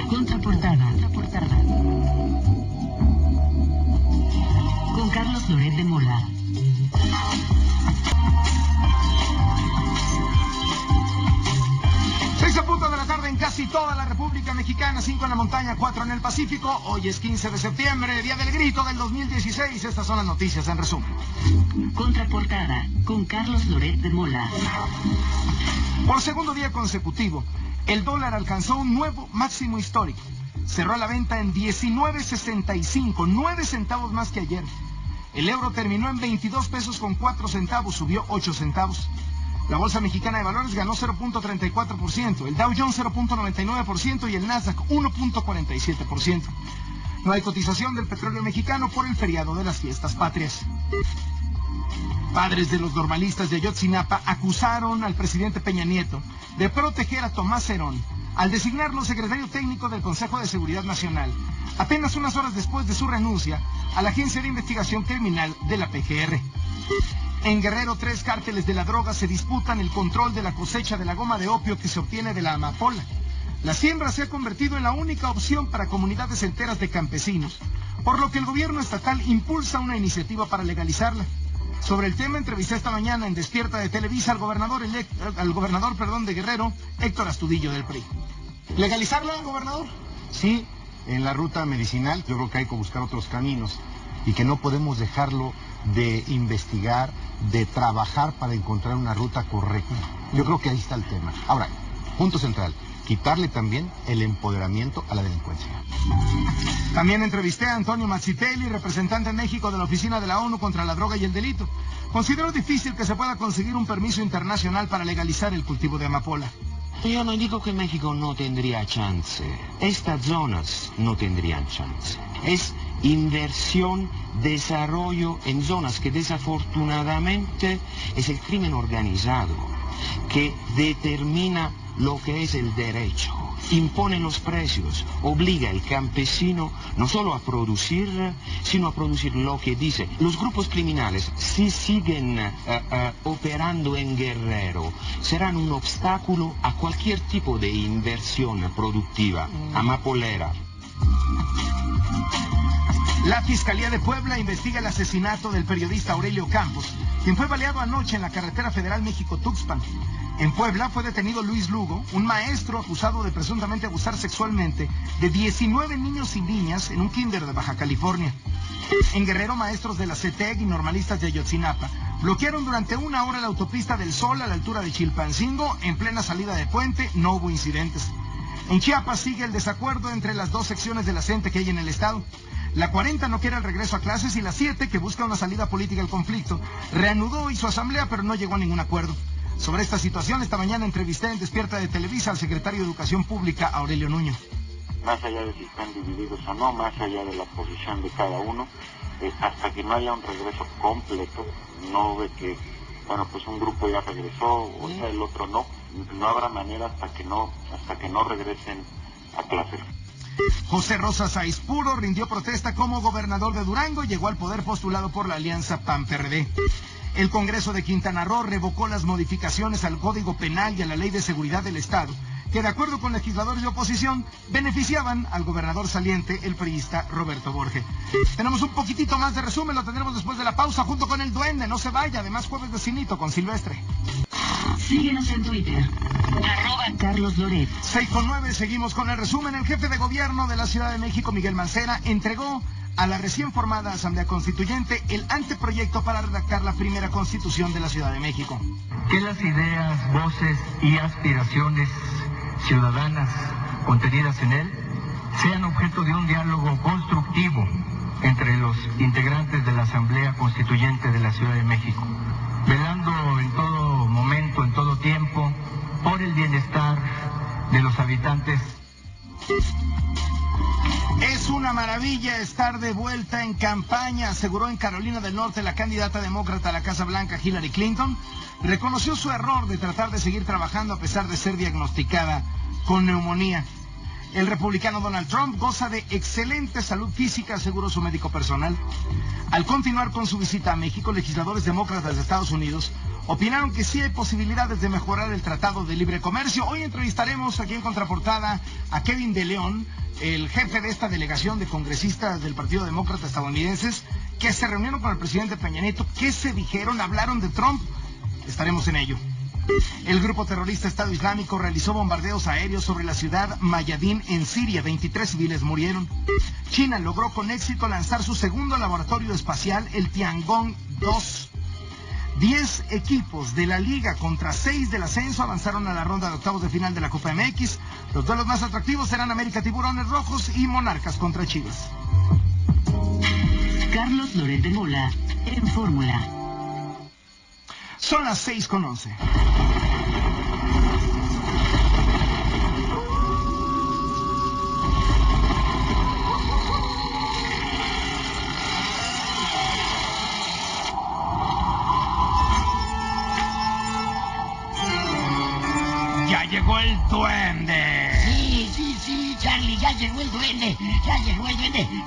Contraportada. Con Carlos Loret de Mola. De la tarde en casi toda la República Mexicana, 5 en la montaña, 4 en el Pacífico. Hoy es 15 de septiembre, Día del Grito del 2016. Estas son las noticias en resumen. Contraportada con Carlos Loret de Mola. Por segundo día consecutivo, el dólar alcanzó un nuevo máximo histórico. Cerró a la venta en 19.65, 9 centavos más que ayer. El euro terminó en 22 pesos con 4 centavos, subió 8 centavos. La Bolsa Mexicana de Valores ganó 0.34%, el Dow Jones 0.99% y el Nasdaq 1.47%. No hay cotización del petróleo mexicano por el feriado de las fiestas patrias. Padres de los normalistas de Ayotzinapa acusaron al presidente Peña Nieto de proteger a Tomás Herón al designarlo secretario técnico del Consejo de Seguridad Nacional, apenas unas horas después de su renuncia a la Agencia de Investigación Criminal de la PGR. En Guerrero, 3 cárteles de la droga se disputan el control de la cosecha de la goma de opio que se obtiene de la amapola. La siembra se ha convertido en la única opción para comunidades enteras de campesinos, por lo que el gobierno estatal impulsa una iniciativa para legalizarla. Sobre el tema entrevisté esta mañana en Despierta de Televisa al gobernador de Guerrero, Héctor Astudillo del PRI. ¿Legalizarla, gobernador? Sí, en la ruta medicinal yo creo que hay que buscar otros caminos y que no podemos dejarlo de investigar, de trabajar para encontrar una ruta correcta. Yo creo que ahí está el tema. Ahora, punto central, quitarle también el empoderamiento a la delincuencia. También entrevisté a Antonio Mazzitelli, representante en México de la Oficina de la ONU contra la Droga y el Delito. Considero difícil que se pueda conseguir un permiso internacional para legalizar el cultivo de amapola. Yo no digo que México no tendría chance. Estas zonas no tendrían chance. Es inversión, desarrollo en zonas que desafortunadamente es el crimen organizado que determina lo que es el derecho, impone los precios, obliga al campesino no solo a producir, sino a producir lo que dice. Los grupos criminales, si siguen operando en Guerrero, serán un obstáculo a cualquier tipo de inversión productiva, amapolera. La Fiscalía de Puebla investiga el asesinato del periodista Aurelio Campos, quien fue baleado anoche en la carretera federal México-Tuxpan. En Puebla fue detenido Luis Lugo, un maestro acusado de presuntamente abusar sexualmente de 19 niños y niñas en un kinder de Baja California. En Guerrero, maestros de la CETEC y normalistas de Ayotzinapa bloquearon durante 1 hora la autopista del Sol a la altura de Chilpancingo. En plena salida de puente no hubo incidentes. En Chiapas sigue el desacuerdo entre las 2 secciones de la CENTE que hay en el estado. La 40 no quiere el regreso a clases y la 7, que busca una salida política al conflicto, reanudó hoy su asamblea pero no llegó a ningún acuerdo. Sobre esta situación, esta mañana entrevisté en Despierta de Televisa al secretario de Educación Pública, Aurelio Nuño. Más allá de si están divididos o no, más allá de la posición de cada uno, hasta que no haya un regreso completo, no ve que, bueno, pues un grupo ya regresó, o sea, el otro no habrá manera hasta que no regresen a clases. José Rosa Sáiz Puro rindió protesta como gobernador de Durango y llegó al poder postulado por la alianza PAN-PRD. El Congreso de Quintana Roo revocó las modificaciones al Código Penal y a la Ley de Seguridad del Estado, que de acuerdo con legisladores de oposición, beneficiaban al gobernador saliente, el priista Roberto Borge. Tenemos un poquitito más de resumen, lo tendremos después de la pausa junto con el Duende, no se vaya, además jueves de Cinito con Silvestre. Síguenos en Twitter, @Carlos Loret. 6:09, seguimos con el resumen. El jefe de gobierno de la Ciudad de México, Miguel Mancera, entregó a la recién formada Asamblea Constituyente el anteproyecto para redactar la primera Constitución de la Ciudad de México. Que las ideas, voces y aspiraciones ciudadanas contenidas en él sean objeto de un diálogo constructivo entre los integrantes de la Asamblea Constituyente de la Ciudad de México, velando en todo momento, en todo tiempo, por el bienestar de los habitantes. Es una maravilla estar de vuelta en campaña, aseguró en Carolina del Norte la candidata demócrata a la Casa Blanca, Hillary Clinton. Reconoció su error de tratar de seguir trabajando a pesar de ser diagnosticada con neumonía. El republicano Donald Trump goza de excelente salud física, aseguró su médico personal. Al continuar con su visita a México, legisladores demócratas de Estados Unidos opinaron que sí hay posibilidades de mejorar el Tratado de Libre Comercio. Hoy entrevistaremos aquí en Contraportada a Kevin de León, el jefe de esta delegación de congresistas del Partido Demócrata estadounidenses que se reunieron con el presidente Peña Nieto. ¿Qué se dijeron? ¿Hablaron de Trump? Estaremos en ello. El grupo terrorista Estado Islámico realizó bombardeos aéreos sobre la ciudad Mayadín en Siria. 23 civiles murieron. China logró con éxito lanzar su segundo laboratorio espacial, el Tiangong 2. 10 equipos de la Liga contra 6 del ascenso avanzaron a la ronda de octavos de final de la Copa MX. Los duelos más atractivos serán América Tiburones Rojos y Monarcas contra Chivas. Carlos Loret de Mola en Fórmula. Son las 6:11. ¡Ya llegó el duende! Sí, Charlie, ya llegó el duende,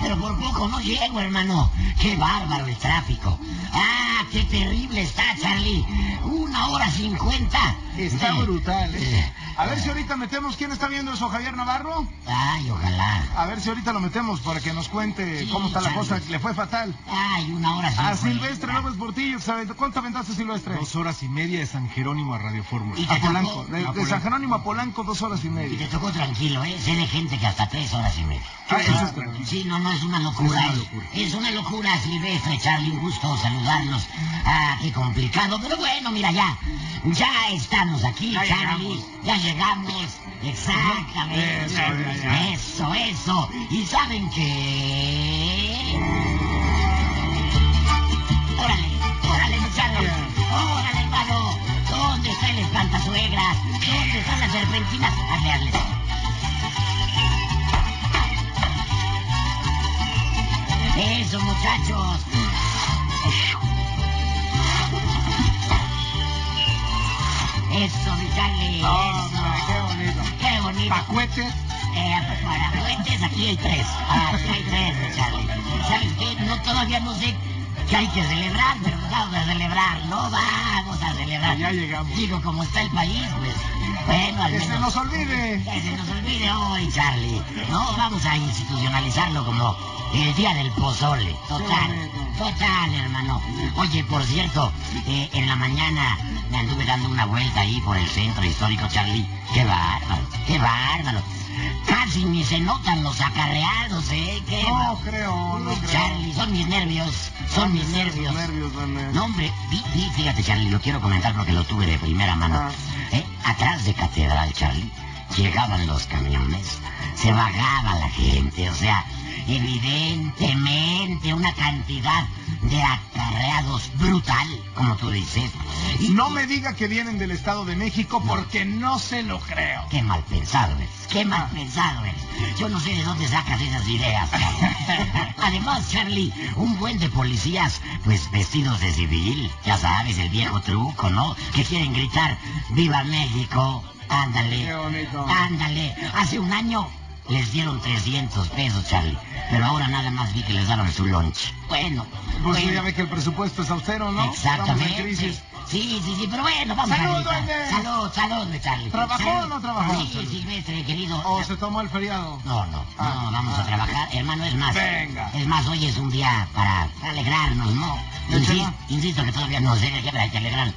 pero por poco no llego, hermano. Qué bárbaro el tráfico. Ah, qué terrible está, Charlie. 1:50. Está brutal, ¿eh? A ver si ahorita metemos, ¿quién está viendo eso? ¿Javier Navarro? Ay, ojalá. A ver si ahorita lo metemos para que nos cuente cómo está la cosa. Le fue fatal. Ay, 1:50. A Silvestre López Portillo, ¿cuánto aventaste, Silvestre? 2 horas y media de San Jerónimo a Radio Fórmula. ¿Y te A Polanco. tocó? De San Jerónimo a Polanco, 2 horas y Y media. te tocó tranquilo, ¿eh? Sé de gente que hasta 3:30. Eso es tranquilo. Sí, no, es una locura. Es una locura, Silvestre, Charlie, un gusto saludarlos. Ah, qué complicado, pero bueno, mira, ya estamos aquí, Ya Charlie. Ya llegamos, exactamente. Eso. ¿Y saben qué? Órale, muchachos. Órale, hermano. ¿Dónde está el espantasuegras? ¿Dónde están las serpentinas? Hazle. Eso, muchachos. Eso, mi Charlie. Qué bonito. Qué bonito. Pacuetes. Para puentes aquí hay 3. Aquí hay 3, mi Charlie. ¿Sabes qué? Todavía no sé qué hay que celebrar, pero vamos a celebrar. No vamos a celebrar. Ya llegamos. Digo, como está el país, pues, bueno, al Que menos... se nos olvide. Que se nos olvide hoy, Charlie. No, vamos a institucionalizarlo como el día del pozole. Total, hermano. Oye, por cierto, en la mañana me anduve dando una vuelta ahí por el centro histórico, Charlie. Qué bárbaro. Casi ni se notan los acarreados, ¿eh? No creo. Charlie, son mis nervios. Nervios, No, hombre, fíjate, Charlie, lo quiero comentar porque lo tuve de primera mano. Atrás de Catedral, Charlie, llegaban los camiones, se bajaba la gente, o sea, evidentemente una cantidad de acarreados brutal, como tú dices. Y no me diga que vienen del Estado de México porque no se lo creo. Qué mal pensado eres. Yo no sé de dónde sacas esas ideas. Además, Charlie, un buen de policías, pues vestidos de civil, ya sabes, el viejo truco, ¿no? Que quieren gritar, ¡Viva México! Ándale. Qué bonito. Ándale. Hace un año les dieron 300 pesos, Charlie. Pero ahora nada más vi que les daban su lunch. Bueno. Pues ya ve que el presupuesto es austero, ¿no? Exactamente. Estamos en crisis. Sí, pero bueno, vamos ¡Salud, arriba. duende! Salud, mi Charlie. ¿Trabajó o no trabajó? Sí, Silvestre, querido. ¿O se tomó el feriado? No, vamos a trabajar. Hermano, es más. Venga. Es más, hoy es un día para alegrarnos, ¿no? Insisto que todavía no sé de qué hay que alegrarnos.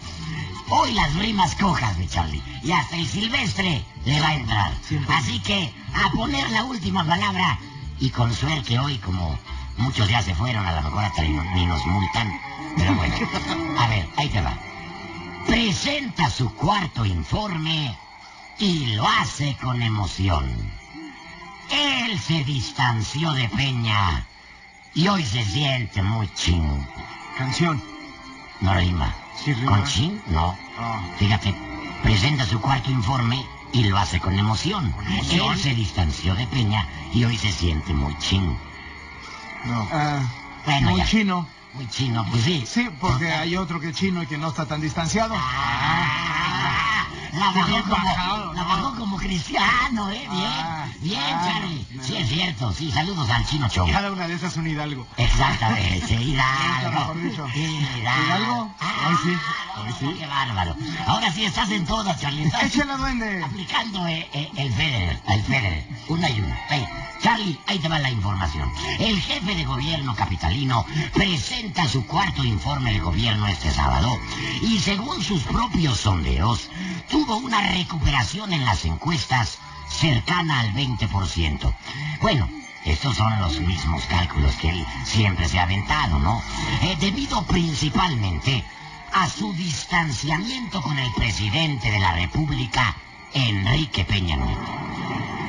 Hoy las rimas cojas, mi Charlie. Y hasta el Silvestre le va a entrar. Siempre. Así que, a poner la última palabra. Y con suerte hoy, como muchos ya se fueron, a lo mejor hasta ni nos multan. Pero bueno, a ver, ahí te va. Presenta su cuarto informe y lo hace con emoción. Él se distanció de Peña y hoy se siente muy chin. Canción. No rima. Sí, rima. ¿Con chin? No. Fíjate, presenta su cuarto informe y lo hace con emoción. Él se distanció de Peña y hoy se siente muy chin. No. Bueno, Muy ya. chino. Muy chino, pues sí. Sí, porque hay otro que es chino y que no está tan distanciado. La Bien bajado, bajó como cristiano, bien. Bien, Charlie. Sí, es cierto. Sí, saludos al Chino Show. Cada una de esas un Hidalgo. Exactamente, Hidalgo. Mejor dicho. Hidalgo. Hoy sí. Hoy sí. Qué bárbaro. Ahora sí estás en todo, Charlie. Estás Échale, duende. aplicando el Federer. Una y una. Hey, Charlie, ahí te va la información. El jefe de gobierno capitalino presenta su cuarto informe de gobierno este sábado y según sus propios sondeos, tuvo una recuperación en las encuestas cercana al 20%. Bueno, estos son los mismos cálculos que él siempre se ha aventado, ¿no? Debido principalmente a su distanciamiento con el presidente de la República, Enrique Peña Nieto.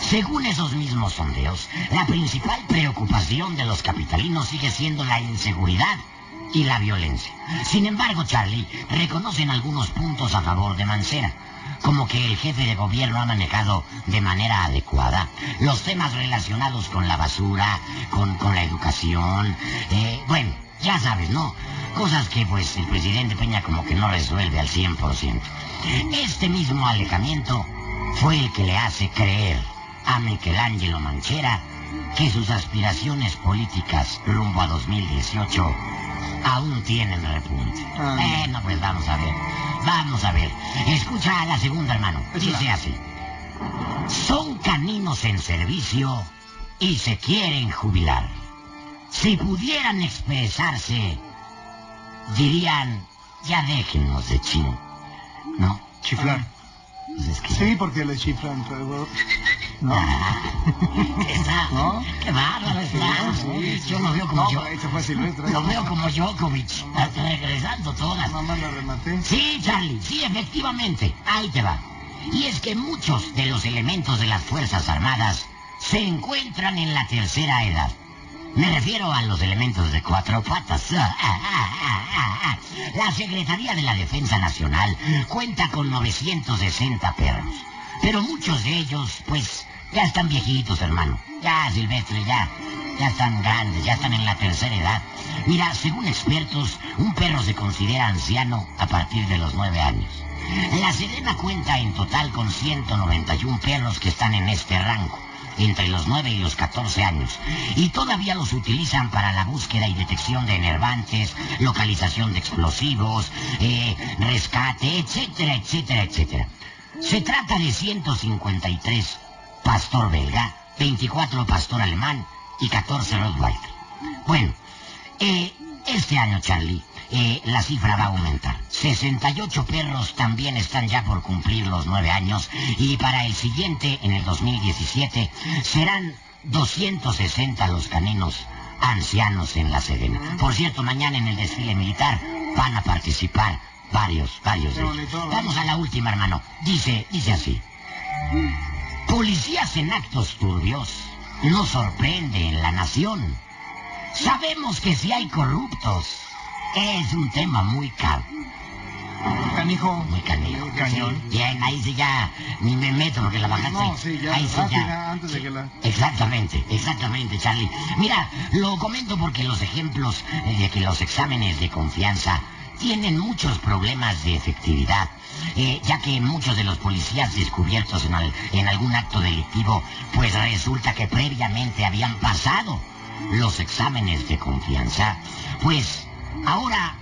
Según esos mismos sondeos, la principal preocupación de los capitalinos sigue siendo la inseguridad y la violencia. Sin embargo, Charlie, reconocen algunos puntos a favor de Mancera, como que el jefe de gobierno ha manejado de manera adecuada los temas relacionados con la basura, con la educación, bueno, ya sabes, ¿no? Cosas que pues el presidente Peña como que no resuelve al 100%. Este mismo alejamiento fue el que le hace creer a Michelangelo Mancera que sus aspiraciones políticas rumbo a 2018 aún tienen repunte. Bueno, pues vamos a ver. Escucha a la segunda, hermano. Dice así: son caninos en servicio y se quieren jubilar. Si pudieran expresarse, dirían, ya déjenos de chin, ¿no? Chiflar. Pues es que... Sí, porque le chiflan. ¿No? Está, ¿No? Qué bárbaro está. Sí. Yo lo veo como yo. Ahí se fue Silvestre. Lo veo como Djokovic, regresando todas. Mamá la rematé. Sí, Charlie, sí, efectivamente. Ahí te va. Y es que muchos de los elementos de las Fuerzas Armadas se encuentran en la tercera edad. Me refiero a los elementos de cuatro patas. La Secretaría de la Defensa Nacional cuenta con 960 perros. Pero muchos de ellos, pues, ya están viejitos, hermano. Ya, Silvestre, ya están grandes, ya están en la tercera edad. Mira, según expertos, un perro se considera anciano a partir de los 9 años. La Sedena cuenta en total con 191 perros que están en este rango, entre los 9 y los 14 años, y todavía los utilizan para la búsqueda y detección de enervantes, localización de explosivos, rescate, etcétera, etcétera, etcétera. Se trata de 153 pastor belga, 24 pastor alemán y 14 Rottweiler. Bueno, este año, Charlie, la cifra va a aumentar. 68 perros también están ya por cumplir los 9 años y para el siguiente, en el 2017, serán 260 los caninos ancianos en la Sedena. Por cierto, mañana en el desfile militar van a participar varios de ellos. Vamos a la última, hermano. Dice así: policías en actos turbios no sorprende en la nación. Sabemos que si hay corruptos, es un tema muy caro. Canijo. Muy canijo. Cañón. Sí, bien, ahí sí ya ni me meto porque la bajaste. No, sí, ya. Ahí sí ya. Antes de que la... Exactamente, Charlie. Mira, lo comento porque los ejemplos de que los exámenes de confianza tienen muchos problemas de efectividad, ya que muchos de los policías descubiertos en algún acto delictivo, pues resulta que previamente habían pasado los exámenes de confianza, pues ahora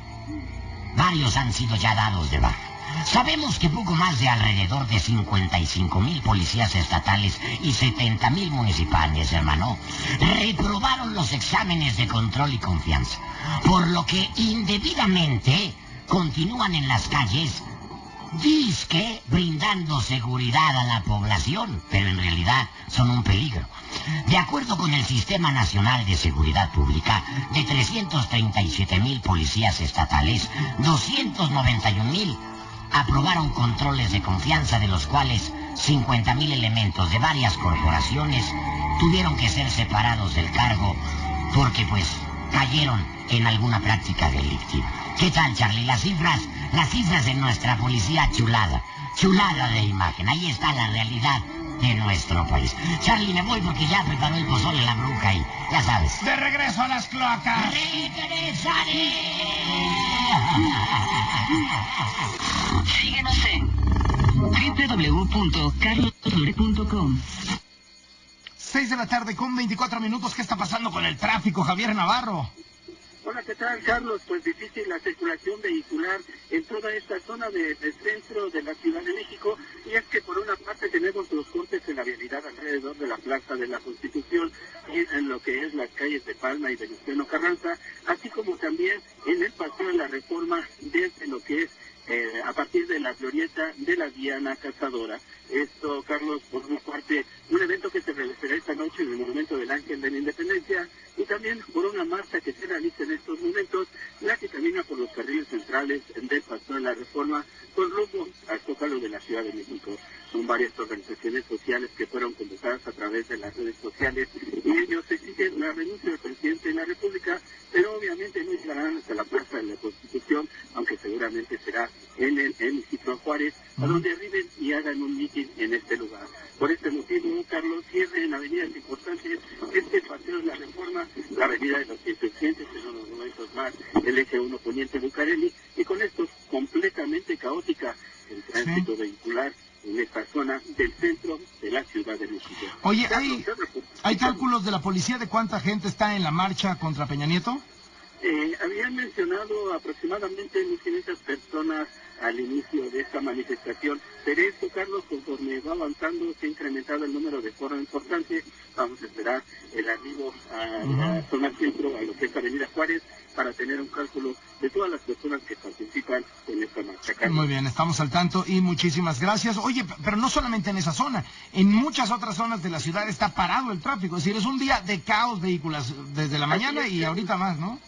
varios han sido ya dados de baja. Sabemos que poco más de alrededor de 55,000 policías estatales y 70,000 municipales, hermano, reprobaron los exámenes de control y confianza, por lo que indebidamente continúan en las calles, dizque brindando seguridad a la población, pero en realidad son un peligro. De acuerdo con el Sistema Nacional de Seguridad Pública, de 337,000 policías estatales, 291,000 aprobaron controles de confianza, de los cuales 50,000 elementos de varias corporaciones tuvieron que ser separados del cargo porque pues cayeron en alguna práctica delictiva. ¿Qué tal, Charlie? Las cifras de nuestra policía chulada de imagen. Ahí está la realidad de nuestro país. Charlie, me voy porque ya preparó el pozole la bruja y ya sabes. ¡De regreso a las cloacas! ¡Regresaré! Síguenos en www.carlosloret.com. 6 de la tarde con 24 minutos. ¿Qué está pasando con el tráfico, Javier Navarro? Hola, ¿qué tal, Carlos? Pues difícil la circulación vehicular en toda esta zona del centro de la Ciudad de México, y es que por una parte tenemos los cortes en la vialidad alrededor de la Plaza de la Constitución, en lo que es las calles de Palma y Venustiano Carranza, así como también en el Paseo de la Reforma desde lo que es a partir de la glorieta de la Diana Cazadora. Esto, Carlos, por una parte, un evento que se realizará esta noche en el Monumento del Ángel de la Independencia, y también por una marcha que se realiza en estos momentos, la que camina por los carriles centrales del Paseo de la Reforma con rumbo al Zócalo de la Ciudad de México. Son varias organizaciones sociales que fueron convocadas a través de las redes sociales, y ellos exigen la renuncia del presidente de la República, pero obviamente no llegarán hasta la Plaza de la Constitución, aunque seguramente será en el hemiciclo Juárez, a donde arriben y hagan un mitin en este lugar. Por este motivo, Carlos, cierre en avenidas importantes este Paseo de la Reforma, la avenida de los Insurgentes, en unos momentos más el eje 1 Poniente Bucareli, y con esto completamente caótica el tránsito vehicular en esta zona del centro de la Ciudad de México. Oye, ¿hay cálculos de la policía de cuánta gente está en la marcha contra Peña Nieto? Habían mencionado aproximadamente 1.500 personas al inicio de esta manifestación, pero esto, Carlos, conforme va avanzando, se ha incrementado el número de forma importante. Vamos a esperar el arribo a la zona centro, a lo que es Avenida Juárez, para tener un cálculo de todas las personas que participan en esta marcha, Carlos. Muy bien, estamos al tanto y muchísimas gracias. Oye, pero no solamente en esa zona, en muchas otras zonas de la ciudad está parado el tráfico, es decir, es un día de caos vehículas desde la mañana y ahorita más, ¿no?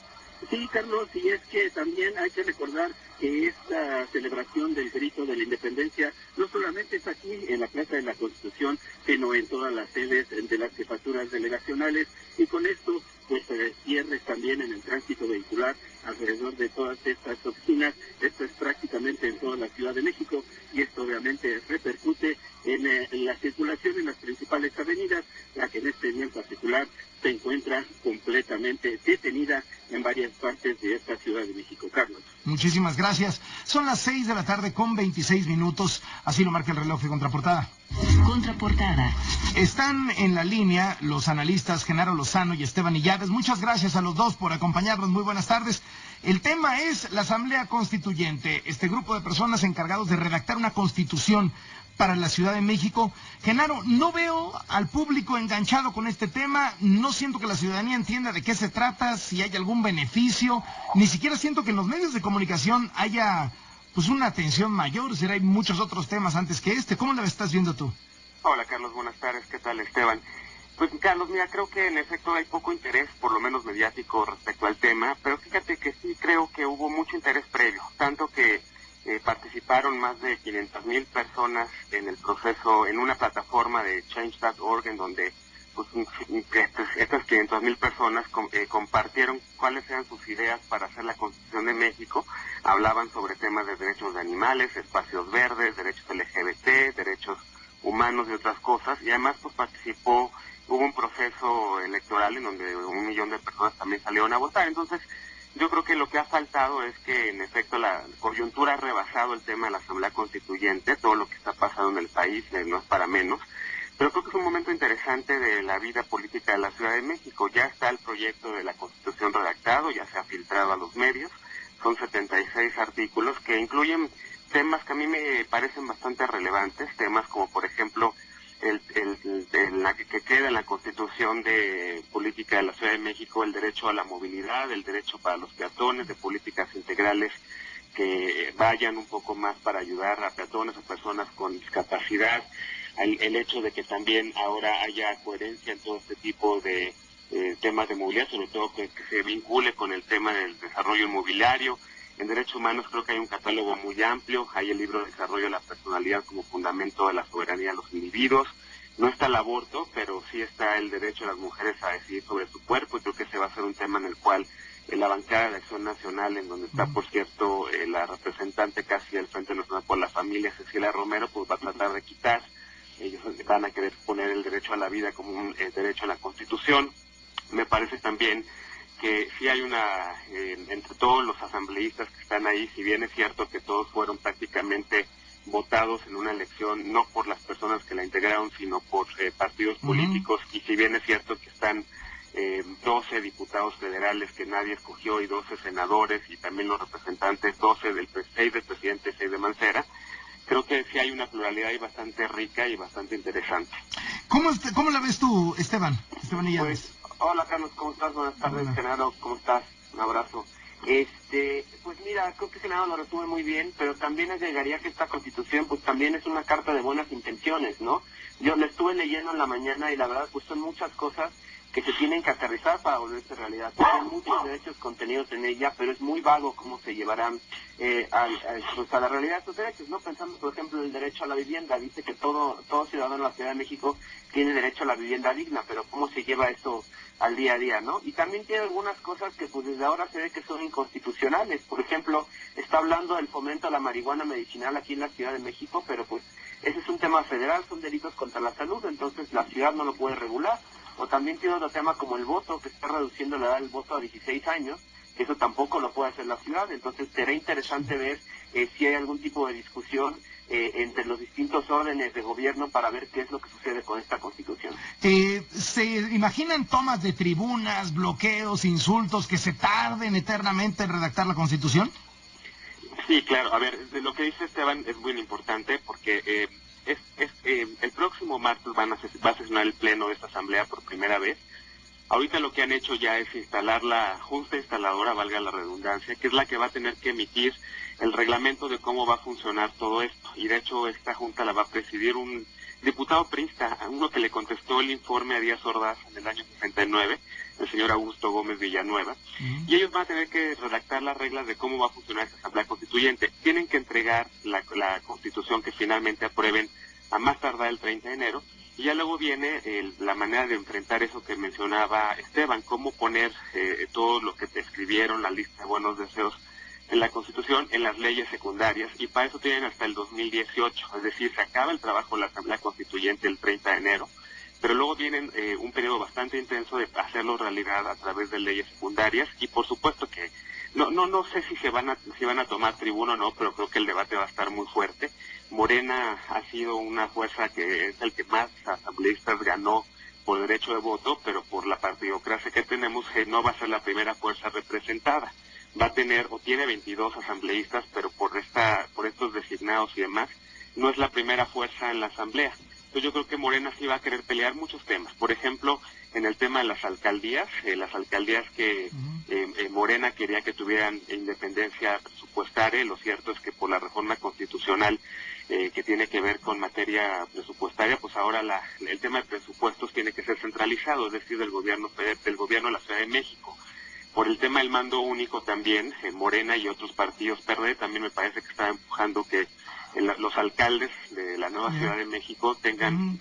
Sí, Carlos, y es que también hay que recordar que esta celebración del grito de la independencia no solamente es aquí en la Plaza de la Constitución, sino en todas las sedes de las jefaturas delegacionales, y con esto pues cierres también en el tránsito vehicular alrededor de todas estas oficinas. Esto es prácticamente en toda la Ciudad de México, y esto obviamente repercute en la circulación en las principales avenidas, la que en este día en particular se encuentra completamente detenida en varias partes de esta Ciudad de México, Carlos. Muchísimas gracias. Son las 6 de la tarde con 26 minutos. Así lo marca el reloj de Contraportada. Contraportada. Están en la línea los analistas Genaro Lozano y Esteban Illaves. Muchas gracias a los dos por acompañarnos. Muy buenas tardes. El tema es la Asamblea Constituyente, este grupo de personas encargados de redactar una constitución para la Ciudad de México. Genaro, no veo al público enganchado con este tema, no siento que la ciudadanía entienda de qué se trata, si hay algún beneficio, ni siquiera siento que en los medios de comunicación haya pues una atención mayor, hay muchos otros temas antes que este. ¿Cómo lo estás viendo tú? Hola Carlos, buenas tardes, ¿qué tal Esteban? Pues Carlos, mira, creo que en efecto hay poco interés, por lo menos mediático, respecto al tema, pero fíjate que sí creo que hubo mucho interés previo, tanto que participaron más de 500,000 personas en el proceso, en una plataforma de Change.org, en donde pues, estas 500,000 personas compartieron cuáles eran sus ideas para hacer la Constitución de México. Hablaban sobre temas de derechos de animales, espacios verdes, derechos LGBT, derechos humanos y otras cosas, y además pues hubo un proceso electoral en donde 1 millón de personas también salieron a votar. Entonces yo creo que lo que ha faltado es que en efecto la coyuntura ha rebasado el tema de la Asamblea Constituyente, todo lo que está pasando en el país no es para menos, pero creo que es un momento interesante de la vida política de la Ciudad de México. Ya está el proyecto de la Constitución redactado, ya se ha filtrado a los medios, son 76 artículos que incluyen temas que a mí me parecen bastante relevantes, temas como por ejemplo que queda en la Constitución de Política de la Ciudad de México, el derecho a la movilidad, el derecho para los peatones, de políticas integrales que vayan un poco más para ayudar a peatones o personas con discapacidad, el hecho de que también ahora haya coherencia en todo este tipo de temas de movilidad, sobre todo que se vincule con el tema del desarrollo inmobiliario. En derechos humanos creo que hay un catálogo muy amplio, hay el libro de desarrollo de la personalidad como fundamento de la soberanía de los individuos. No está el aborto, pero sí está el derecho de las mujeres a decidir sobre su cuerpo, y creo que ese va a ser un tema en el cual la bancada de Acción Nacional, en donde está, por cierto, la representante casi del Frente Nacional por la Familia, Cecilia Romero, pues va a tratar de quitar. Ellos van a querer poner el derecho a la vida como un derecho en la Constitución. Me parece también que sí hay entre todos los asambleístas que están ahí, si bien es cierto que todos fueron prácticamente votados en una elección no por las personas que la integraron, sino por partidos políticos, y si bien es cierto que están 12 diputados federales que nadie escogió y 12 senadores y también los representantes, 6 del presidente, 6 de Mancera, creo que sí hay una pluralidad ahí bastante rica y bastante interesante. ¿Cómo la ves tú, Esteban? Pues, hola Carlos, ¿cómo estás? Buenas tardes, Genaro, ¿cómo estás? Un abrazo. Pues mira, creo que Genaro lo resume muy bien, pero también agregaría que esta Constitución pues también es una carta de buenas intenciones, ¿no? Yo la estuve leyendo en la mañana y la verdad pues son muchas cosas que se tienen que aterrizar para volverse realidad. Hay muchos derechos contenidos en ella, pero es muy vago cómo se llevarán a la realidad estos derechos, ¿no? Pensando, por ejemplo, en el derecho a la vivienda. Dice que todo ciudadano en la Ciudad de México tiene derecho a la vivienda digna, pero ¿cómo se lleva eso al día a día, no? Y también tiene algunas cosas que pues desde ahora se ve que son inconstitucionales. Por ejemplo, está hablando del fomento a la marihuana medicinal aquí en la Ciudad de México, pero pues ese es un tema federal, son delitos contra la salud, entonces la ciudad no lo puede regular. O también tiene otro tema como el voto, que está reduciendo la edad del voto a 16 años, que eso tampoco lo puede hacer la ciudad. Entonces será interesante ver si hay algún tipo de discusión entre los distintos órdenes de gobierno para ver qué es lo que sucede con esta Constitución. ¿Se imaginan tomas de tribunas, bloqueos, insultos, que se tarden eternamente en redactar la Constitución? Sí, claro. A ver, lo que dice Esteban es muy importante porque el próximo martes va a sesionar el pleno de esta asamblea por primera vez. Ahorita lo que han hecho ya es instalar la junta instaladora, valga la redundancia, que es la que va a tener que emitir el reglamento de cómo va a funcionar todo esto. Y de hecho esta junta la va a presidir un diputado priista, uno que le contestó el informe a Díaz Ordaz en el año 69, el señor Augusto Gómez Villanueva, y ellos van a tener que redactar las reglas de cómo va a funcionar esta asamblea constituyente. Tienen que entregar la constitución que finalmente aprueben a más tardar el 30 de enero, y ya luego viene la manera de enfrentar eso que mencionaba Esteban, cómo poner todo lo que te escribieron, la lista de buenos deseos en la Constitución, en las leyes secundarias, y para eso tienen hasta el 2018, es decir, se acaba el trabajo de la Asamblea Constituyente el 30 de enero, pero luego viene un periodo bastante intenso de hacerlo realidad a través de leyes secundarias, y por supuesto que no sé si van a tomar tribuna o no, pero creo que el debate va a estar muy fuerte. Morena ha sido una fuerza que es el que más asambleístas ganó por derecho de voto, pero por la partidocracia que tenemos, no va a ser la primera fuerza representada. Va a tener, o tiene 22 asambleístas, pero por estos designados y demás, no es la primera fuerza en la asamblea. Entonces yo creo que Morena sí va a querer pelear muchos temas. Por ejemplo, en el tema de las alcaldías que Morena quería que tuvieran independencia presupuestaria, lo cierto es que por la reforma constitucional que tiene que ver con materia presupuestaria, pues ahora el tema de presupuestos tiene que ser centralizado, es decir, del gobierno de la Ciudad de México. Por el tema del mando único también, Morena y otros partidos PRD también me parece que están empujando que los alcaldes de la nueva Ciudad de México tengan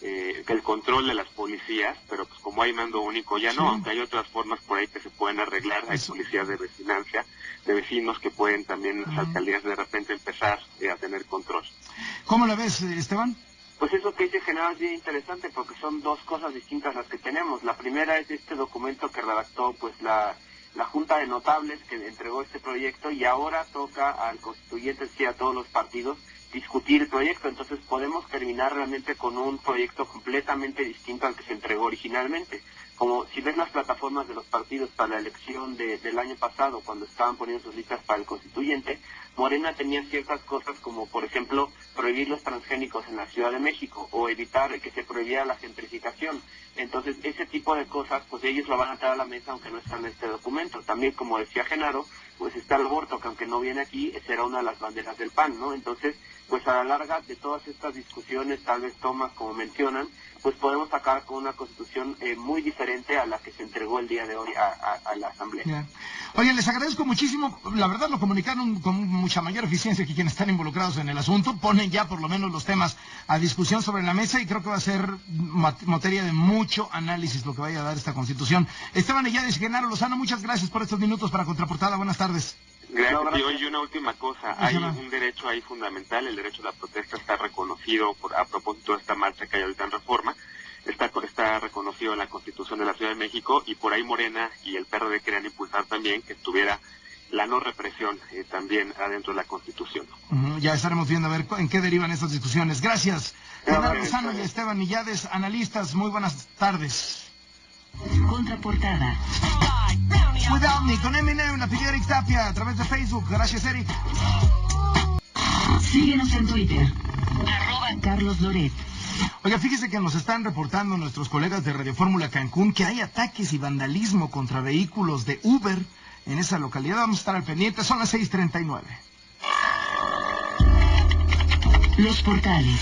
el control de las policías, pero pues como hay mando único ya no, aunque hay otras formas por ahí que se pueden arreglar, hay policías de vecinancia, de vecinos que pueden también las alcaldías de repente empezar a tener control. ¿Cómo la ves, Esteban? Pues eso que dice Genaro es bien interesante porque son dos cosas distintas las que tenemos. La primera es este documento que redactó pues la Junta de Notables que entregó este proyecto, y ahora toca al constituyente, sí, a todos los partidos, discutir el proyecto. Entonces podemos terminar realmente con un proyecto completamente distinto al que se entregó originalmente. Como si ves las plataformas de los partidos para la elección del año pasado, cuando estaban poniendo sus listas para el constituyente, Morena tenía ciertas cosas como, por ejemplo, prohibir los transgénicos en la Ciudad de México o evitar que se prohibiera la gentrificación. Entonces, ese tipo de cosas, pues ellos lo van a traer a la mesa aunque no está en este documento. También, como decía Genaro, pues está el aborto, que aunque no viene aquí, será una de las banderas del PAN, ¿no? Entonces, pues a la larga de todas estas discusiones, tal vez tomas como mencionan, pues podemos sacar con una constitución muy diferente a la que se entregó el día de hoy a la Asamblea. Yeah. Oye, les agradezco muchísimo, la verdad lo comunicaron con mucha mayor eficiencia que quienes están involucrados en el asunto, ponen ya por lo menos los temas a discusión sobre la mesa y creo que va a ser materia de mucho análisis lo que vaya a dar esta Constitución. Esteban Illades y Genaro Lozano, muchas gracias por estos minutos para Contraportada, buenas tardes. Gracias, y una última cosa, hay un derecho ahí fundamental, el derecho a la protesta está reconocido a propósito de esta marcha que hay ahorita en Reforma, está reconocido en la Constitución de la Ciudad de México, y por ahí Morena y el PRD querían impulsar también que estuviera la no represión también adentro de la Constitución. Ya estaremos viendo a ver en qué derivan esas discusiones. Gracias. Leonardo Lozano y Esteban Millades, analistas, muy buenas tardes. Contraportada. Without Me, con Eminem, la pidió Eric Tapia a través de Facebook. Gracias, Eric. Síguenos en Twitter. @Carlos Loret. Oiga, fíjese que nos están reportando nuestros colegas de Radio Fórmula Cancún que hay ataques y vandalismo contra vehículos de Uber en esa localidad. Vamos a estar al pendiente, son las 6:39. Los portales.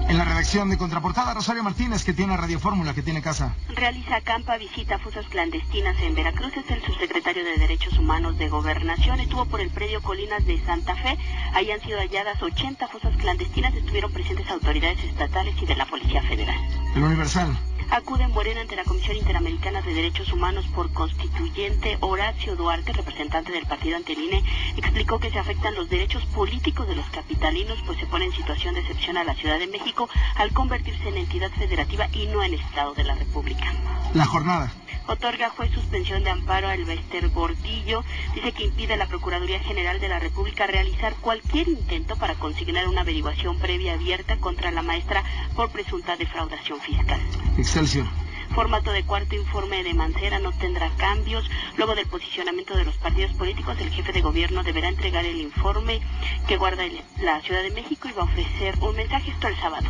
En la redacción de Contraportada, Rosario Martínez, que tiene Radio Fórmula, que tiene casa. Realiza campa visita a fosas clandestinas en Veracruz. Es el subsecretario de Derechos Humanos de Gobernación. Estuvo por el predio Colinas de Santa Fe. Ahí han sido halladas 80 fosas clandestinas. Estuvieron presentes autoridades estatales y de la Policía Federal. El Universal. Acude Morena ante la Comisión Interamericana de Derechos Humanos por constituyente. Horacio Duarte, representante del partido ante el INE, explicó que se afectan los derechos políticos de los capitalinos, pues se pone en situación de excepción a la Ciudad de México al convertirse en entidad federativa y no en Estado de la República. La Jornada. Otorga juez suspensión de amparo a Elbester Gordillo. Dice que impide a la Procuraduría General de la República realizar cualquier intento para consignar una averiguación previa abierta contra la maestra por presunta defraudación fiscal. Excelsior. Formato de cuarto informe de Mancera no tendrá cambios. Luego del posicionamiento de los partidos políticos, el jefe de gobierno deberá entregar el informe que guarda la Ciudad de México y va a ofrecer un mensaje esto el sábado.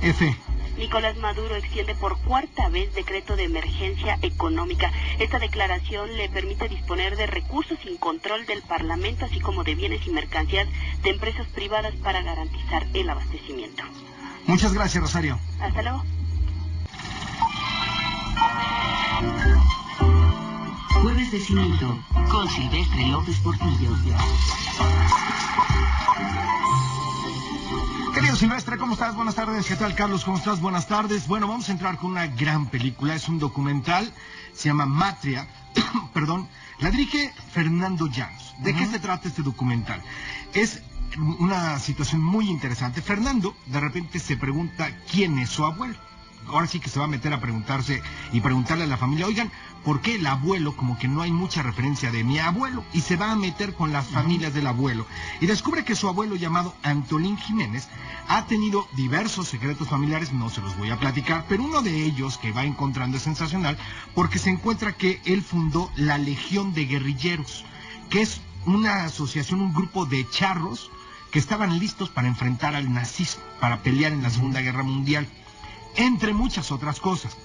F. Nicolás Maduro extiende por cuarta vez decreto de emergencia económica. Esta declaración le permite disponer de recursos sin control del Parlamento, así como de bienes y mercancías de empresas privadas para garantizar el abastecimiento. Muchas gracias, Rosario. Hasta luego. Jueves de Cinito, con Silvestre López Portillo. Querido Silvestre, ¿cómo estás? Buenas tardes. ¿Qué tal, Carlos? ¿Cómo estás? Buenas tardes. Bueno, vamos a entrar con una gran película. Es un documental, se llama Matria. Perdón, la dirige Fernando Llanos. ¿De qué se trata este documental? Es una situación muy interesante. Fernando, de repente, se pregunta quién es su abuelo. Ahora sí que se va a meter a preguntarse y preguntarle a la familia, oigan, ¿por qué el abuelo? Como que no hay mucha referencia de mi abuelo. Y se va a meter con las familias del abuelo. Y descubre que su abuelo, llamado Antolín Jiménez, ha tenido diversos secretos familiares, no se los voy a platicar, pero uno de ellos que va encontrando es sensacional porque se encuentra que él fundó la Legión de Guerrilleros, que es una asociación, un grupo de charros que estaban listos para enfrentar al nazismo, para pelear en la Segunda Guerra Mundial. Entre muchas otras cosas.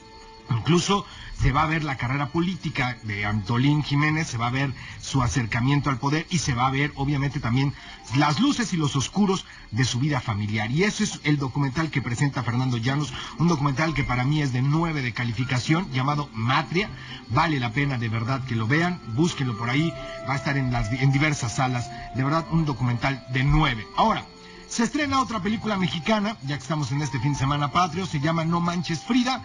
Incluso se va a ver la carrera política de Antolín Jiménez, se va a ver su acercamiento al poder y se va a ver obviamente también las luces y los oscuros de su vida familiar. Y eso es el documental que presenta Fernando Llanos, un documental que para mí es de 9 de calificación, llamado Matria. Vale la pena de verdad que lo vean, búsquenlo por ahí, va a estar en diversas salas, de verdad un documental de 9. Ahora, se estrena otra película mexicana, ya que estamos en este fin de semana patrio, se llama No Manches Frida.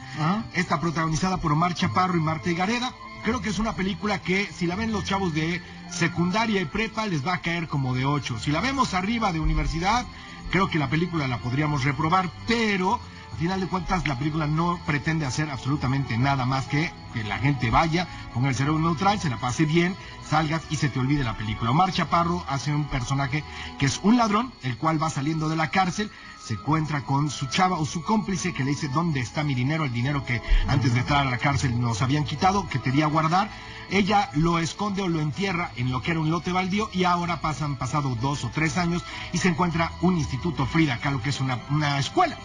Está protagonizada por Omar Chaparro y Marta Higareda. Creo que es una película que, si la ven los chavos de secundaria y prepa, les va a caer como de 8. Si la vemos arriba de universidad, creo que la película la podríamos reprobar, pero al final de cuentas la película no pretende hacer absolutamente nada más que la gente vaya, ponga el cerebro neutral, se la pase bien, salgas y se te olvide la película. Omar Chaparro hace un personaje que es un ladrón, el cual va saliendo de la cárcel, se encuentra con su chava o su cómplice que le dice, ¿dónde está mi dinero? El dinero que antes de entrar a la cárcel nos habían quitado, que quería guardar. Ella lo esconde o lo entierra en lo que era un lote baldío y ahora pasado 2 o 3 años y se encuentra un instituto Frida, acá lo que es una escuela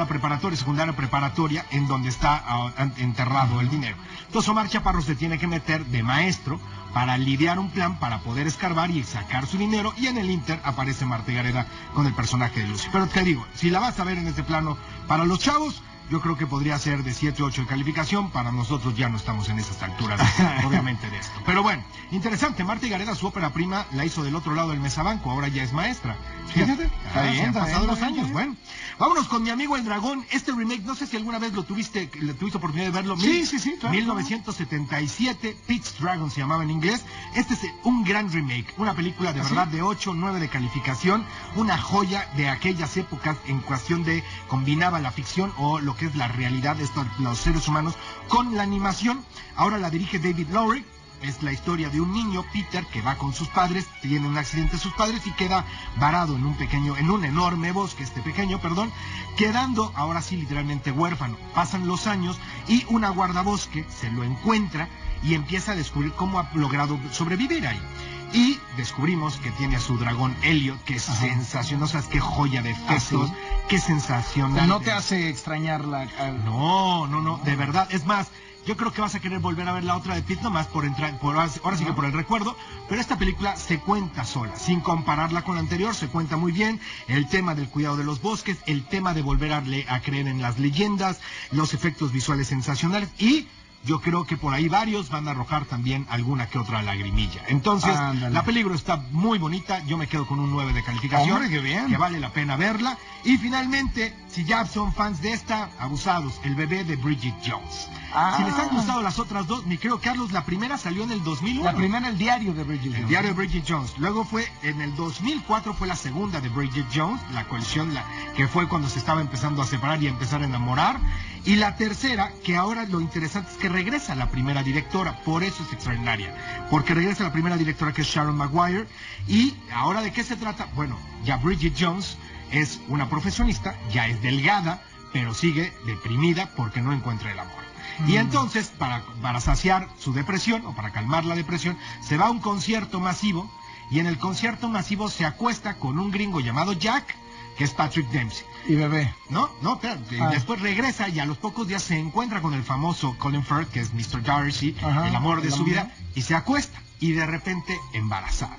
preparatoria, secundaria preparatoria, en donde está enterrado el dinero. Entonces Omar Chaparro se tiene que meter de maestro para lidiar un plan para poder escarbar y sacar su dinero, y en el Inter aparece Marta Higareda con el personaje de Lucy. Pero te digo, si la vas a ver en este plano para los chavos, yo creo que podría ser de 7 o 8 de calificación. Para nosotros ya no estamos en esas alturas, obviamente, de esto. Pero bueno, interesante. Marta Higareda, su ópera prima, la hizo del otro lado del mesabanco. Ahora ya es maestra. Fíjate, han pasado los años. Bueno, vámonos con Mi Amigo el Dragón. Este remake, no sé si alguna vez tuviste oportunidad de verlo. Sí, claro. 1977, Pete's Dragon se llamaba en inglés. Este es un gran remake. Una película de verdad de 8 o 9 de calificación. Una joya de aquellas épocas en cuestión de combinaba la ficción o lo que es la realidad de los seres humanos con la animación. Ahora la dirige David Lowery. es la historia de un niño, Peter, que va con sus padres, tiene un accidente sus padres y queda varado en un enorme bosque, quedando ahora sí literalmente huérfano. Pasan los años y una guardabosque se lo encuentra y empieza a descubrir cómo ha logrado sobrevivir ahí. Y descubrimos que tiene a su dragón Elliot, que es sensacional, ¿sabes? Qué joya de efectos, qué sensacional. ¿No te hace extrañar la...? No, de verdad. Es más, yo creo que vas a querer volver a ver la otra de Pete, nomás ahora sí que por el recuerdo, pero esta película se cuenta sola, sin compararla con la anterior, se cuenta muy bien el tema del cuidado de los bosques, el tema de volver a creer en las leyendas, los efectos visuales sensacionales y... yo creo que por ahí varios van a arrojar también alguna que otra lagrimilla. Entonces, la película está muy bonita, yo me quedo con un 9 de calificación. ¡Hombre, qué bien! Que vale la pena verla. Y finalmente, si ya son fans de esta, abusados, El bebé de Bridget Jones. Si les han gustado las otras dos, mi querido Carlos, la primera salió en el 2001. La primera, El diario de Bridget Jones. El diario de Bridget Jones. Luego fue, en el 2004 fue la segunda de Bridget Jones, la colección, que fue cuando se estaba empezando a separar y a empezar a enamorar. Y la tercera, que ahora lo interesante es que regresa la primera directora, por eso es extraordinaria, porque regresa la primera directora, que es Sharon Maguire. Y ahora, ¿de qué se trata? Bueno, ya Bridget Jones es una profesionista, ya es delgada, pero sigue deprimida porque no encuentra el amor. Y entonces, para saciar su depresión, o para calmar la depresión, se va a un concierto masivo, y en el concierto masivo se acuesta con un gringo llamado Jack, que es Patrick Dempsey. Y bebé. No, espérate. Después regresa y a los pocos días se encuentra con el famoso Colin Firth, que es Mr. Darcy, el amor de su vida, y se acuesta, y de repente embarazada.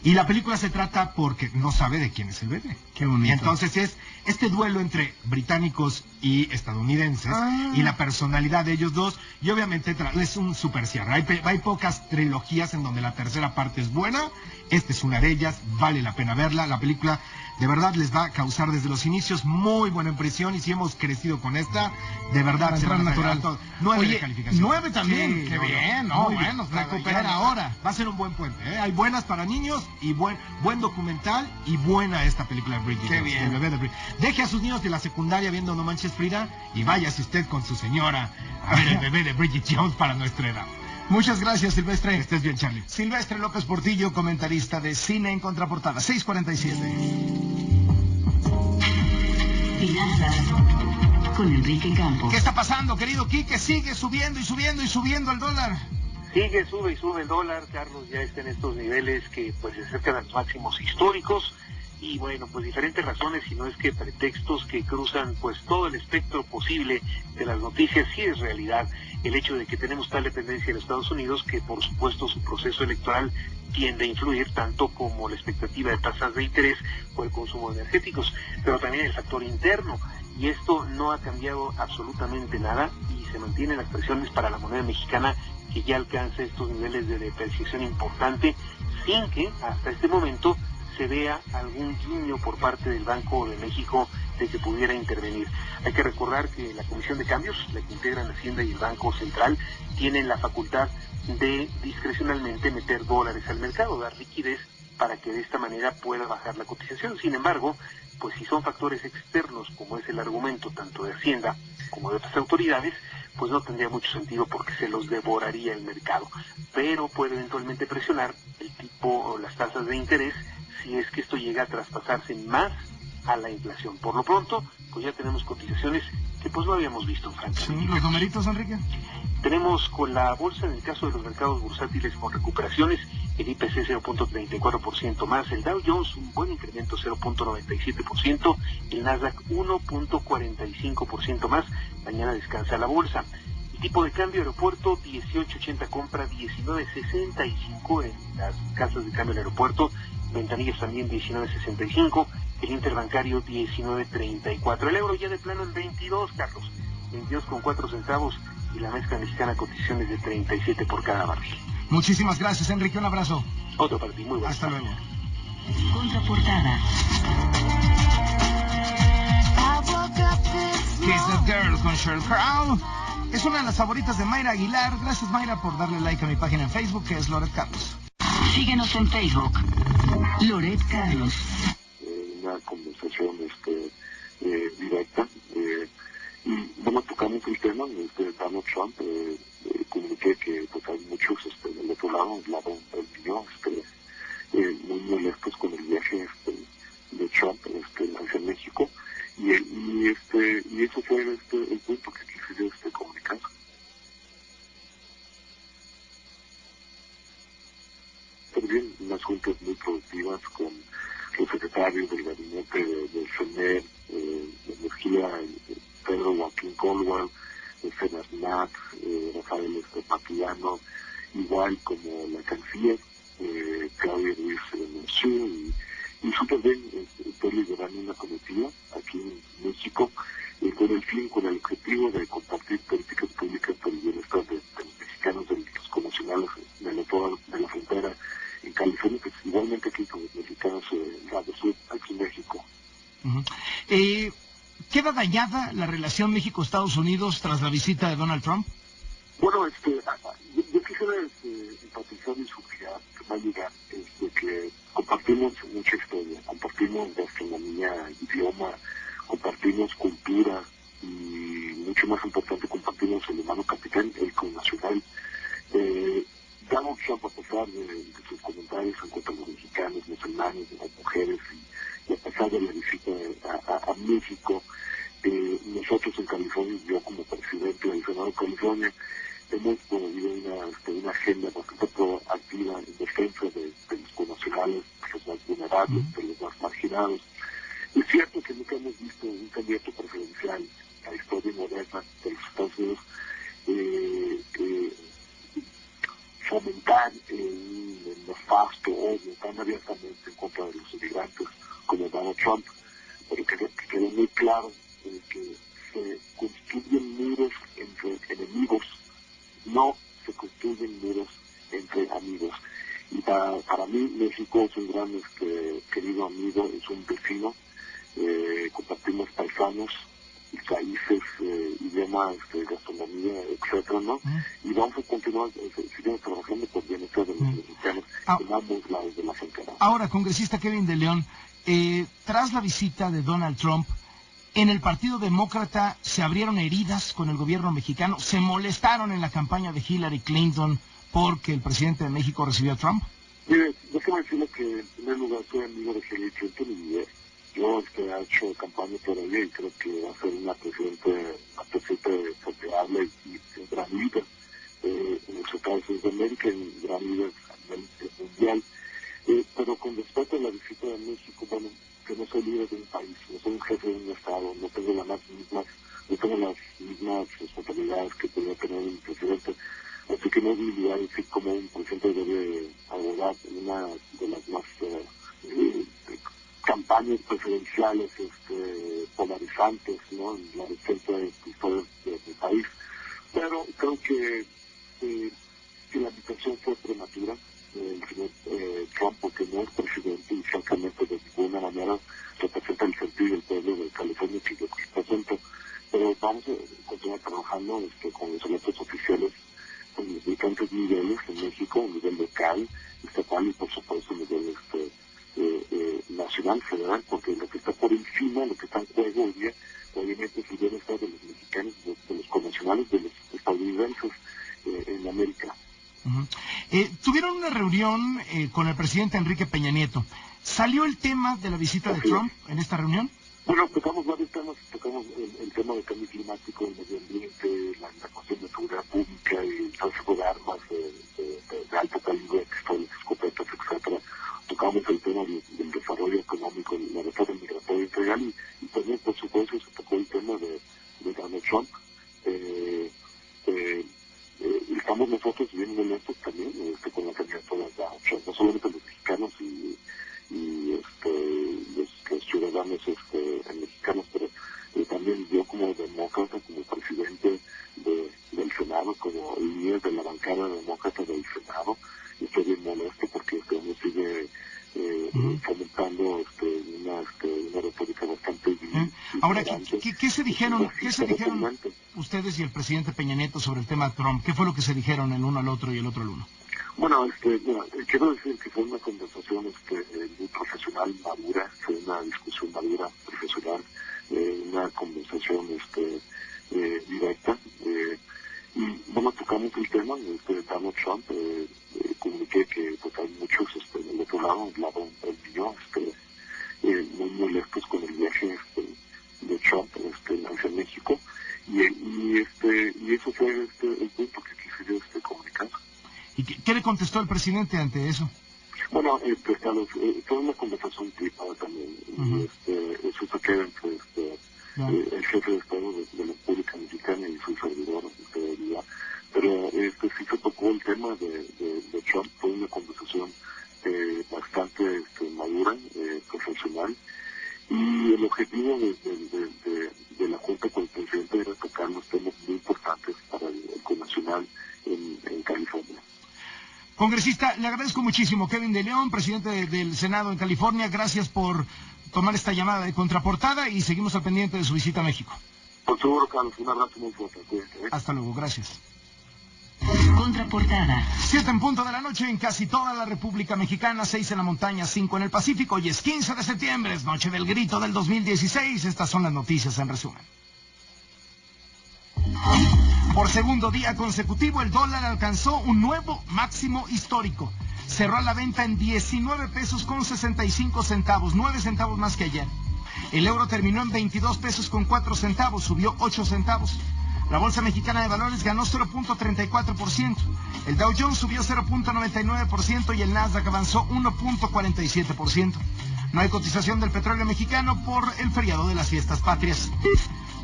Y la película se trata porque no sabe de quién es el bebé. Qué bonito. Y entonces es este duelo entre británicos y estadounidenses, y la personalidad de ellos dos, y obviamente es un super cierre. Hay pocas trilogías en donde la tercera parte es buena, esta es una de ellas, vale la pena verla. La película de verdad les va a causar desde los inicios muy buena impresión, y si hemos crecido con esta, de verdad se van a natural. 9 de calificación. 9 también, sí, qué bien, bueno, recuperar ahora. Va a ser un buen puente, ¿eh? Hay buenas para niños y buen documental, y buena esta película de Bridget. Qué bien. El bebé de Bridget. Deje a sus niños de la secundaria viendo No Manches Frida y váyase usted con su señora a ver El bebé de Bridget Jones para nuestra edad. Muchas gracias, Silvestre. Que estés bien, Charlie. Silvestre López Portillo, comentarista de Cine en Contraportada. 6:47. Finanzas con Enrique Campos. ¿Qué está pasando, querido Quique? Sigue subiendo y subiendo y subiendo el dólar. Sigue, sube y sube el dólar, Carlos, ya está en estos niveles que pues se acercan a los máximos históricos. Y bueno, pues diferentes razones, si no es que pretextos que cruzan pues todo el espectro posible de las noticias. Sí es realidad el hecho de que tenemos tal dependencia de los Estados Unidos, que por supuesto su proceso electoral tiende a influir tanto como la expectativa de tasas de interés o el consumo de energéticos, pero también el factor interno, y esto no ha cambiado absolutamente nada y se mantienen las presiones para la moneda mexicana, que ya alcanza estos niveles de depreciación importante, sin que hasta este momento se vea algún guiño por parte del Banco de México de que pudiera intervenir. Hay que recordar que la Comisión de Cambios, la que integran Hacienda y el Banco Central, tienen la facultad de discrecionalmente meter dólares al mercado, dar liquidez para que de esta manera pueda bajar la cotización. Sin embargo, pues si son factores externos, como es el argumento tanto de Hacienda como de otras autoridades, pues no tendría mucho sentido porque se los devoraría el mercado. Pero puede eventualmente presionar el tipo o las tasas de interés si es que esto llega a traspasarse más a la inflación. Por lo pronto, pues ya tenemos cotizaciones que pues no habíamos visto, francamente. Sí, los numeritos, Enrique. Tenemos con la bolsa, en el caso de los mercados bursátiles con recuperaciones, el IPC 0.34% más, el Dow Jones un buen incremento 0.97%, el Nasdaq 1.45% más. Mañana descansa la bolsa. El tipo de cambio aeropuerto 18.80 compra, 19.65 en las casas de cambio del aeropuerto, ventanillas también 19.65, el interbancario 19.34, el euro ya de plano en 22, Carlos, 22,4 centavos, y la mezcla mexicana cotizaciones de 37 por cada barril. Muchísimas gracias, Enrique, un abrazo. Otro para ti, muy bueno. Hasta luego. Contraportada. Kiss the Girl con Sheryl Crow. Es una de las favoritas de Mayra Aguilar. Gracias, Mayra, por darle like a mi página en Facebook, que es Loret Carlos. Síguenos en Facebook, Loret Carlos. Una conversación directa, y bueno, tocamos el tema de Donald Trump, comuniqué que pues hay muchos del otro lado, del lado del mío, muy molestos con el viaje de Trump hacia México, y eso fue el punto que quise comunicar. También unas juntas muy productivas con los secretarios del gabinete del CNE, de Energía, Pedro Joaquín Colwell, Senasnat, Rafael Paquillano, igual como la canciller, Claudia Ruiz Massieu, y súper bien, estoy liderando una comitiva aquí en México, con el objetivo de compartir políticas públicas para el bienestar de los mexicanos, de los connacionales del otro lado de la frontera en California, pues igualmente aquí con los mexicanos del sur, aquí en México. ¿Queda dañada la relación México-Estados Unidos tras la visita de Donald Trump? Bueno, yo quisiera enfatizar y sugerir que va a llegar, que compartimos mucha historia, compartimos gastronomía, idioma, compartimos cultura y mucho más importante, compartimos el hermano capitán, el connacional. Donald Trump, a pesar de sus comentarios en cuanto a los mexicanos, musulmanes, las mujeres, y a pesar de la visita a México, nosotros en California, yo como presidente del Senado de California, hemos promovido una agenda bastante proactiva en defensa de los connacionales, de los más vulnerables, de los más marginados. Es cierto que nunca hemos visto un candidato presidencial a la historia moderna de los Estados Unidos fomentar un nefasto odio tan abiertamente en contra de los inmigrantes como Donald Trump, pero que quede muy claro que se construyen muros entre enemigos, no se construyen muros entre amigos. Y para mí México es un gran querido amigo, es un vecino, compartimos paisanos, países, idiomas, gastronomía, etcétera, ¿no? Y vamos a continuar siguiendo trabajando por bienestar de los mexicanos en ambos lados de la frontera. Ahora, congresista Kevin de León, tras la visita de Donald Trump, en el Partido Demócrata se abrieron heridas con el gobierno mexicano, se molestaron en la campaña de Hillary Clinton porque el presidente de México recibió a Trump. Mire, déjame decirle que en primer lugar soy amigo de Hillary Clinton y yo he hecho campaña por ella y creo que va a ser una presidente confiable y un gran líder en los Estados Unidos de América y un gran líder a nivel mundial. Pero con respecto a la visita de México, bueno, que no soy líder de un país, no soy un jefe de un estado, no tengo las mismas responsabilidades que podría tener un presidente, así que no es mi idea decir cómo un presidente debe abordar una de las más campañas presidenciales polarizantes, ¿no?, en la defensa de la historia del país. Pero creo que la invitación fue prematura. El señor Trump, porque no es presidente y francamente de ninguna manera representa el sentido del pueblo de California que yo represento, pero vamos a continuar trabajando con los electos oficiales en los diferentes niveles en México, a nivel local, estatal y por supuesto a nivel nacional, federal, porque lo que está por encima, lo que está en juego hoy día, obviamente es el bienestar de los mexicanos, de los connacionales, de los estadounidenses en América. Tuvieron una reunión con el presidente Enrique Peña Nieto. ¿Salió el tema de la visita de Trump en esta reunión? Bueno, tocamos varios temas, tocamos el tema del cambio climático, el medio ambiente, la cuestión de seguridad pública y el tráfico de armas de alto calibre, pistolas, escopetas, etcétera. Tocamos el tema del desarrollo económico, la reforma migratoria integral y también, por supuesto, se tocó el tema de Donald Trump. Estamos nosotros bien molestos también con la candidatura de Donald Trump, no solamente los mexicanos y los ciudadanos mexicanos, pero también yo como demócrata, como presidente del Senado, como líder de la bancada demócrata del Senado, estoy bien molesto porque uno sigue fomentando una retórica bastante Ahora, ¿qué se dijeron ustedes y el presidente Peña Nieto sobre el tema Trump? ¿Qué fue lo que se dijeron el uno al otro y el otro al uno? Bueno, quiero decir que fue una conversación muy profesional, madura, fue una discusión madura, profesional, una conversación directa. Y bueno, tocamos el tema de Donald Trump, comuniqué que pues, hay muchos del otro lado, del lado del millón, muy molestos con el viaje de Trump hacia México, y eso fue el punto que quise comunicar. ¿Y qué le contestó el presidente ante eso? Bueno, Carlos, fue una conversación privada también, eso se queda entre el jefe de Estado de la República Mexicana y su servidor, pero sí se tocó el tema de Trump. Fue una conversación bastante madura, profesional, y el objetivo de la Junta con el presidente era tocar los temas muy importantes para el connacional en California. Congresista, le agradezco muchísimo. Kevin de León, presidente del Senado en California, gracias por tomar esta llamada de contraportada y seguimos al pendiente de su visita a México. Por seguro, Carlos, un abrazo muy fuerte. Hasta luego, gracias. Contraportada. 7 en punto de la noche en casi toda la República Mexicana, 6 en la montaña, 5 en el Pacífico. Hoy es 15 de septiembre, es Noche del Grito del 2016. Estas son las noticias en resumen. Por segundo día consecutivo, el dólar alcanzó un nuevo máximo histórico. Cerró a la venta en 19 pesos con 65 centavos, 9 centavos más que ayer. El euro terminó en 22 pesos con 4 centavos, subió 8 centavos. La Bolsa Mexicana de Valores ganó 0.34%. El Dow Jones subió 0.99% y el Nasdaq avanzó 1.47%. No hay cotización del petróleo mexicano por el feriado de las fiestas patrias.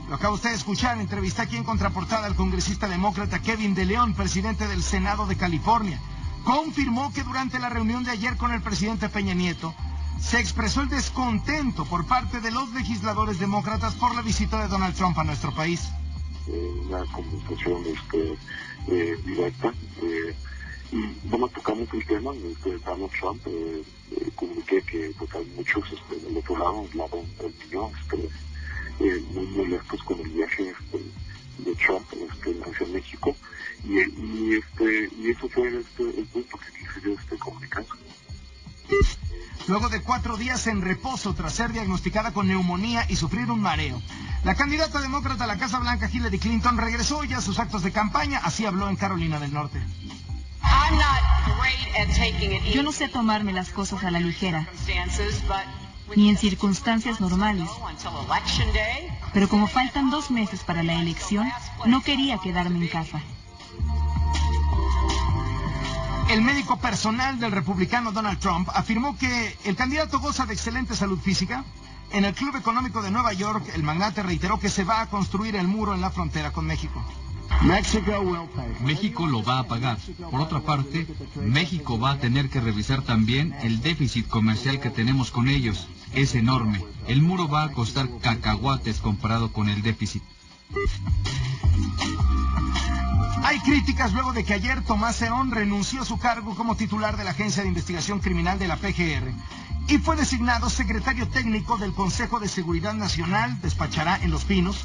Lo acaba usted de escuchar, entrevista aquí en Contraportada al congresista demócrata Kevin de León, presidente del Senado de California. Confirmó que durante la reunión de ayer con el presidente Peña Nieto, se expresó el descontento por parte de los legisladores demócratas por la visita de Donald Trump a nuestro país. Una conversación directa, y bueno, tocamos el tema de Donald Trump, comuniqué que pues, hay muchos del otro lado, del lado del millón, muy molestos con el viaje de Trump hacia México, y eso fue el punto que quise comunicar. Luego de 4 días en reposo tras ser diagnosticada con neumonía y sufrir un mareo, la candidata demócrata a la Casa Blanca, Hillary Clinton, regresó ya a sus actos de campaña. Así habló en Carolina del Norte. Yo no sé tomarme las cosas a la ligera, ni en circunstancias normales. Pero como faltan 2 meses para la elección, no quería quedarme en casa. El médico personal del republicano Donald Trump afirmó que el candidato goza de excelente salud física. En el Club Económico de Nueva York, el magnate reiteró que se va a construir el muro en la frontera con México. México lo va a pagar. Por otra parte, México va a tener que revisar también el déficit comercial que tenemos con ellos. Es enorme. El muro va a costar cacahuates comparado con el déficit. Hay críticas luego de que ayer Tomás Herón renunció a su cargo como titular de la Agencia de Investigación Criminal de la PGR y fue designado secretario técnico del Consejo de Seguridad Nacional. Despachará en Los Pinos.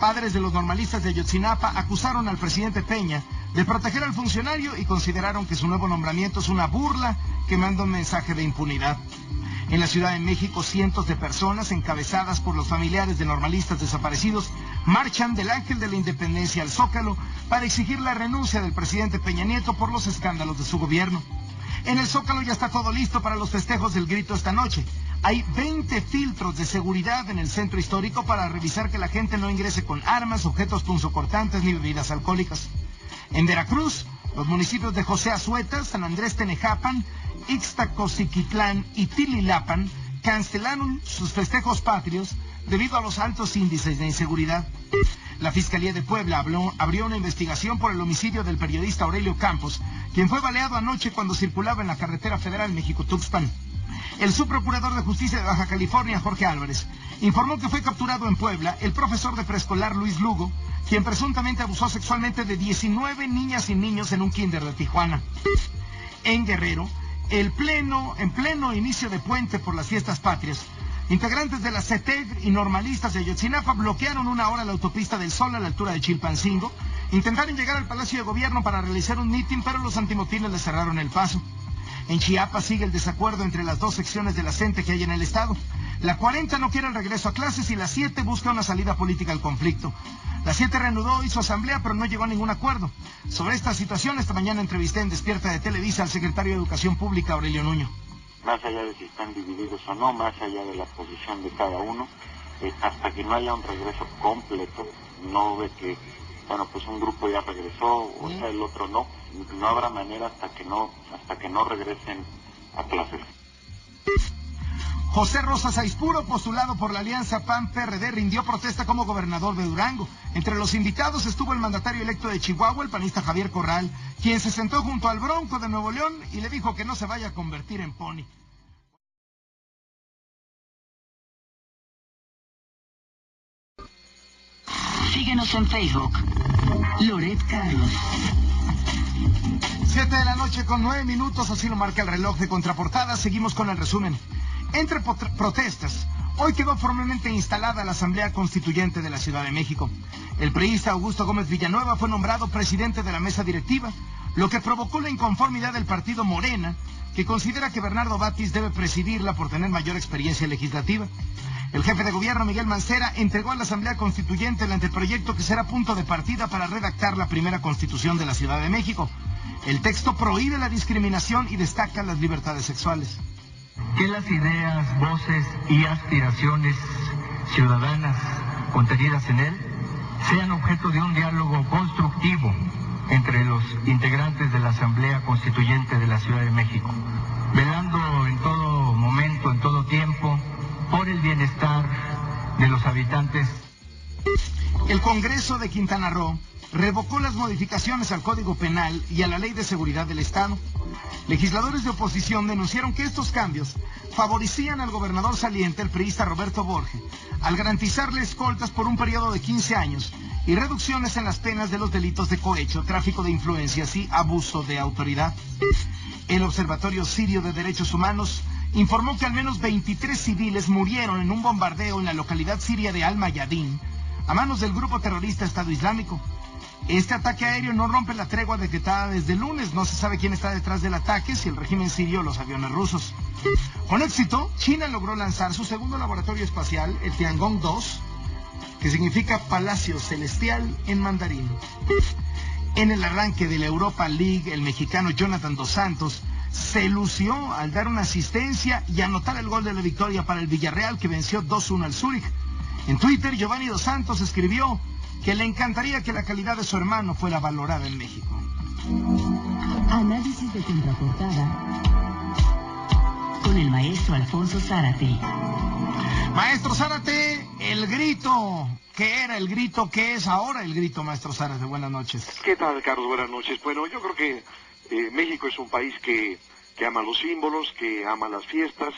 Padres de los normalistas de Ayotzinapa acusaron al presidente Peña de proteger al funcionario y consideraron que su nuevo nombramiento es una burla que manda un mensaje de impunidad. En la Ciudad de México, cientos de personas encabezadas por los familiares de normalistas desaparecidos marchan del Ángel de la Independencia al Zócalo para exigir la renuncia del presidente Peña Nieto por los escándalos de su gobierno. En el Zócalo ya está todo listo para los festejos del grito esta noche. Hay 20 filtros de seguridad en el centro histórico para revisar que la gente no ingrese con armas, objetos punzocortantes ni bebidas alcohólicas. En Veracruz, los municipios de José Azueta, San Andrés Tenejapan, Ixtacociquitlán y Tililapan cancelaron sus festejos patrios debido a los altos índices de inseguridad. La Fiscalía de Puebla abrió una investigación por el homicidio del periodista Aurelio Campos, quien fue baleado anoche cuando circulaba en la carretera federal México-Tuxpan. El subprocurador de Justicia de Baja California, Jorge Álvarez, informó que fue capturado en Puebla el profesor de preescolar Luis Lugo, quien presuntamente abusó sexualmente de 19 niñas y niños en un kinder de Tijuana. En Guerrero, en pleno inicio de puente por las fiestas patrias, integrantes de la CETEG y normalistas de Ayotzinapa bloquearon 1 hora la autopista del Sol a la altura de Chilpancingo. Intentaron llegar al Palacio de Gobierno para realizar un mitin, pero los antimotines les cerraron el paso. En Chiapas sigue el desacuerdo entre las dos secciones de la CENTE que hay en el estado. La 40 no quiere el regreso a clases y la 7 busca una salida política al conflicto. La 7 reanudó hoy su asamblea, pero no llegó a ningún acuerdo. Sobre esta situación, esta mañana entrevisté en Despierta de Televisa al secretario de Educación Pública, Aurelio Nuño. Más allá de si están divididos o no, más allá de la posición de cada uno, hasta que no haya un regreso completo, no ve que, bueno, pues un grupo ya regresó, o sea, el otro no habrá manera hasta que no regresen a clases. José Rosas Aispuro, postulado por la alianza PAN-PRD, rindió protesta como gobernador de Durango. Entre los invitados estuvo el mandatario electo de Chihuahua, el panista Javier Corral, quien se sentó junto al Bronco de Nuevo León y le dijo que no se vaya a convertir en pony. Síguenos en Facebook. Loret Carlos. 7 de la noche con 9 minutos, así lo marca el reloj de Contraportada. Seguimos con el resumen. Entre protestas, hoy quedó formalmente instalada la Asamblea Constituyente de la Ciudad de México. El priista Augusto Gómez Villanueva fue nombrado presidente de la mesa directiva, lo que provocó la inconformidad del partido Morena, que considera que Bernardo Batis debe presidirla por tener mayor experiencia legislativa. El jefe de gobierno, Miguel Mancera, entregó a la Asamblea Constituyente el anteproyecto que será punto de partida para redactar la primera Constitución de la Ciudad de México. El texto prohíbe la discriminación y destaca las libertades sexuales. Que las ideas, voces y aspiraciones ciudadanas contenidas en él sean objeto de un diálogo constructivo entre los integrantes de la Asamblea Constituyente de la Ciudad de México, velando en todo momento, en todo tiempo, por el bienestar de los habitantes. El Congreso de Quintana Roo revocó las modificaciones al Código Penal y a la Ley de Seguridad del Estado. Legisladores de oposición denunciaron que estos cambios favorecían al gobernador saliente, el priista Roberto Borge, al garantizarle escoltas por un periodo de 15 años y reducciones en las penas de los delitos de cohecho, tráfico de influencias y abuso de autoridad. El Observatorio Sirio de Derechos Humanos informó que al menos 23 civiles murieron en un bombardeo en la localidad siria de Al-Mayadin a manos del grupo terrorista Estado Islámico. Este ataque aéreo no rompe la tregua decretada desde el lunes. No se sabe quién está detrás del ataque, si el régimen sirio o los aviones rusos. Con éxito, China logró lanzar su segundo laboratorio espacial, el Tiangong 2, que significa Palacio Celestial en mandarín. En el arranque de la Europa League, el mexicano Jonathan Dos Santos se lució al dar una asistencia y anotar el gol de la victoria para el Villarreal, que venció 2-1 al Zúrich. En Twitter, Giovanni Dos Santos escribió que le encantaría que la calidad de su hermano fuera valorada en México. Análisis de Contraportada con el maestro Alfonso Zárate. Maestro Zárate, el grito, ¿qué era el grito? ¿Qué es ahora el grito, maestro Zárate? Buenas noches. ¿Qué tal, Carlos? Buenas noches. Bueno, yo creo que México es un país que ama los símbolos, que ama las fiestas,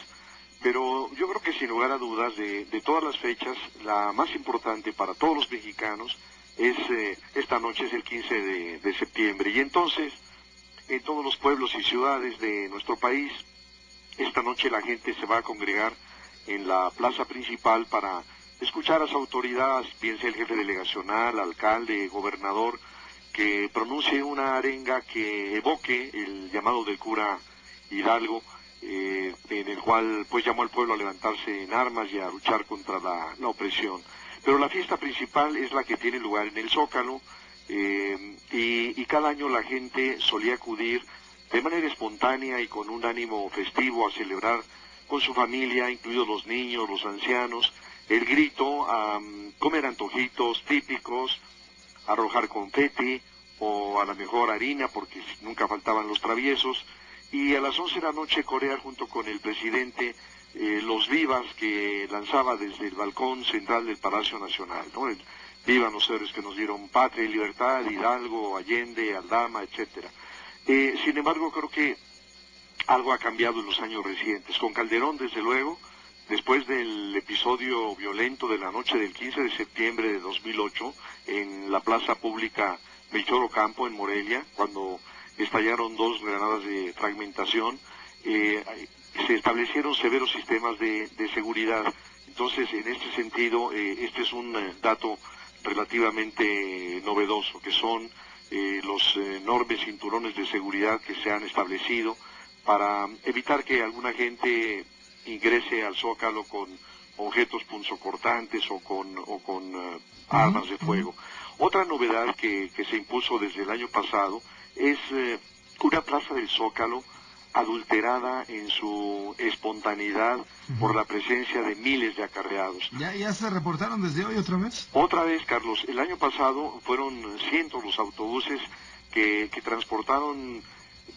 pero yo creo que sin lugar a dudas, de todas las fechas, la más importante para todos los mexicanos es esta noche, es el 15 de septiembre. Y entonces, en todos los pueblos y ciudades de nuestro país, esta noche la gente se va a congregar en la plaza principal para escuchar a las autoridades, piense el jefe delegacional, alcalde, gobernador, que pronuncie una arenga que evoque el llamado del cura Hidalgo, en el cual pues llamó al pueblo a levantarse en armas y a luchar contra la opresión. Pero la fiesta principal es la que tiene lugar en el Zócalo, y cada año la gente solía acudir de manera espontánea y con un ánimo festivo a celebrar con su familia, incluidos los niños, los ancianos, el grito, a comer antojitos típicos, arrojar confeti o a la mejor harina, porque nunca faltaban los traviesos, y a las 11 de la noche corear junto con el presidente los vivas que lanzaba desde el balcón central del Palacio Nacional, ¿no? Vivan los héroes que nos dieron patria y libertad, Hidalgo, Allende, Aldama, etcétera. Sin embargo, creo que algo ha cambiado en los años recientes. Con Calderón, desde luego, después del episodio violento de la noche del 15 de septiembre de 2008, en la plaza pública Melchor Ocampo, en Morelia, cuando estallaron 2 granadas de fragmentación, se establecieron severos sistemas de seguridad. Entonces, en este sentido, este es un dato relativamente novedoso, que son los enormes cinturones de seguridad que se han establecido para evitar que alguna gente ingrese al Zócalo con objetos punzocortantes o con armas de fuego. Otra novedad que se impuso desde el año pasado es una plaza del Zócalo adulterada en su espontaneidad por la presencia de miles de acarreados. ¿Ya se reportaron desde hoy otra vez? Otra vez, Carlos. El año pasado fueron cientos los autobuses que transportaron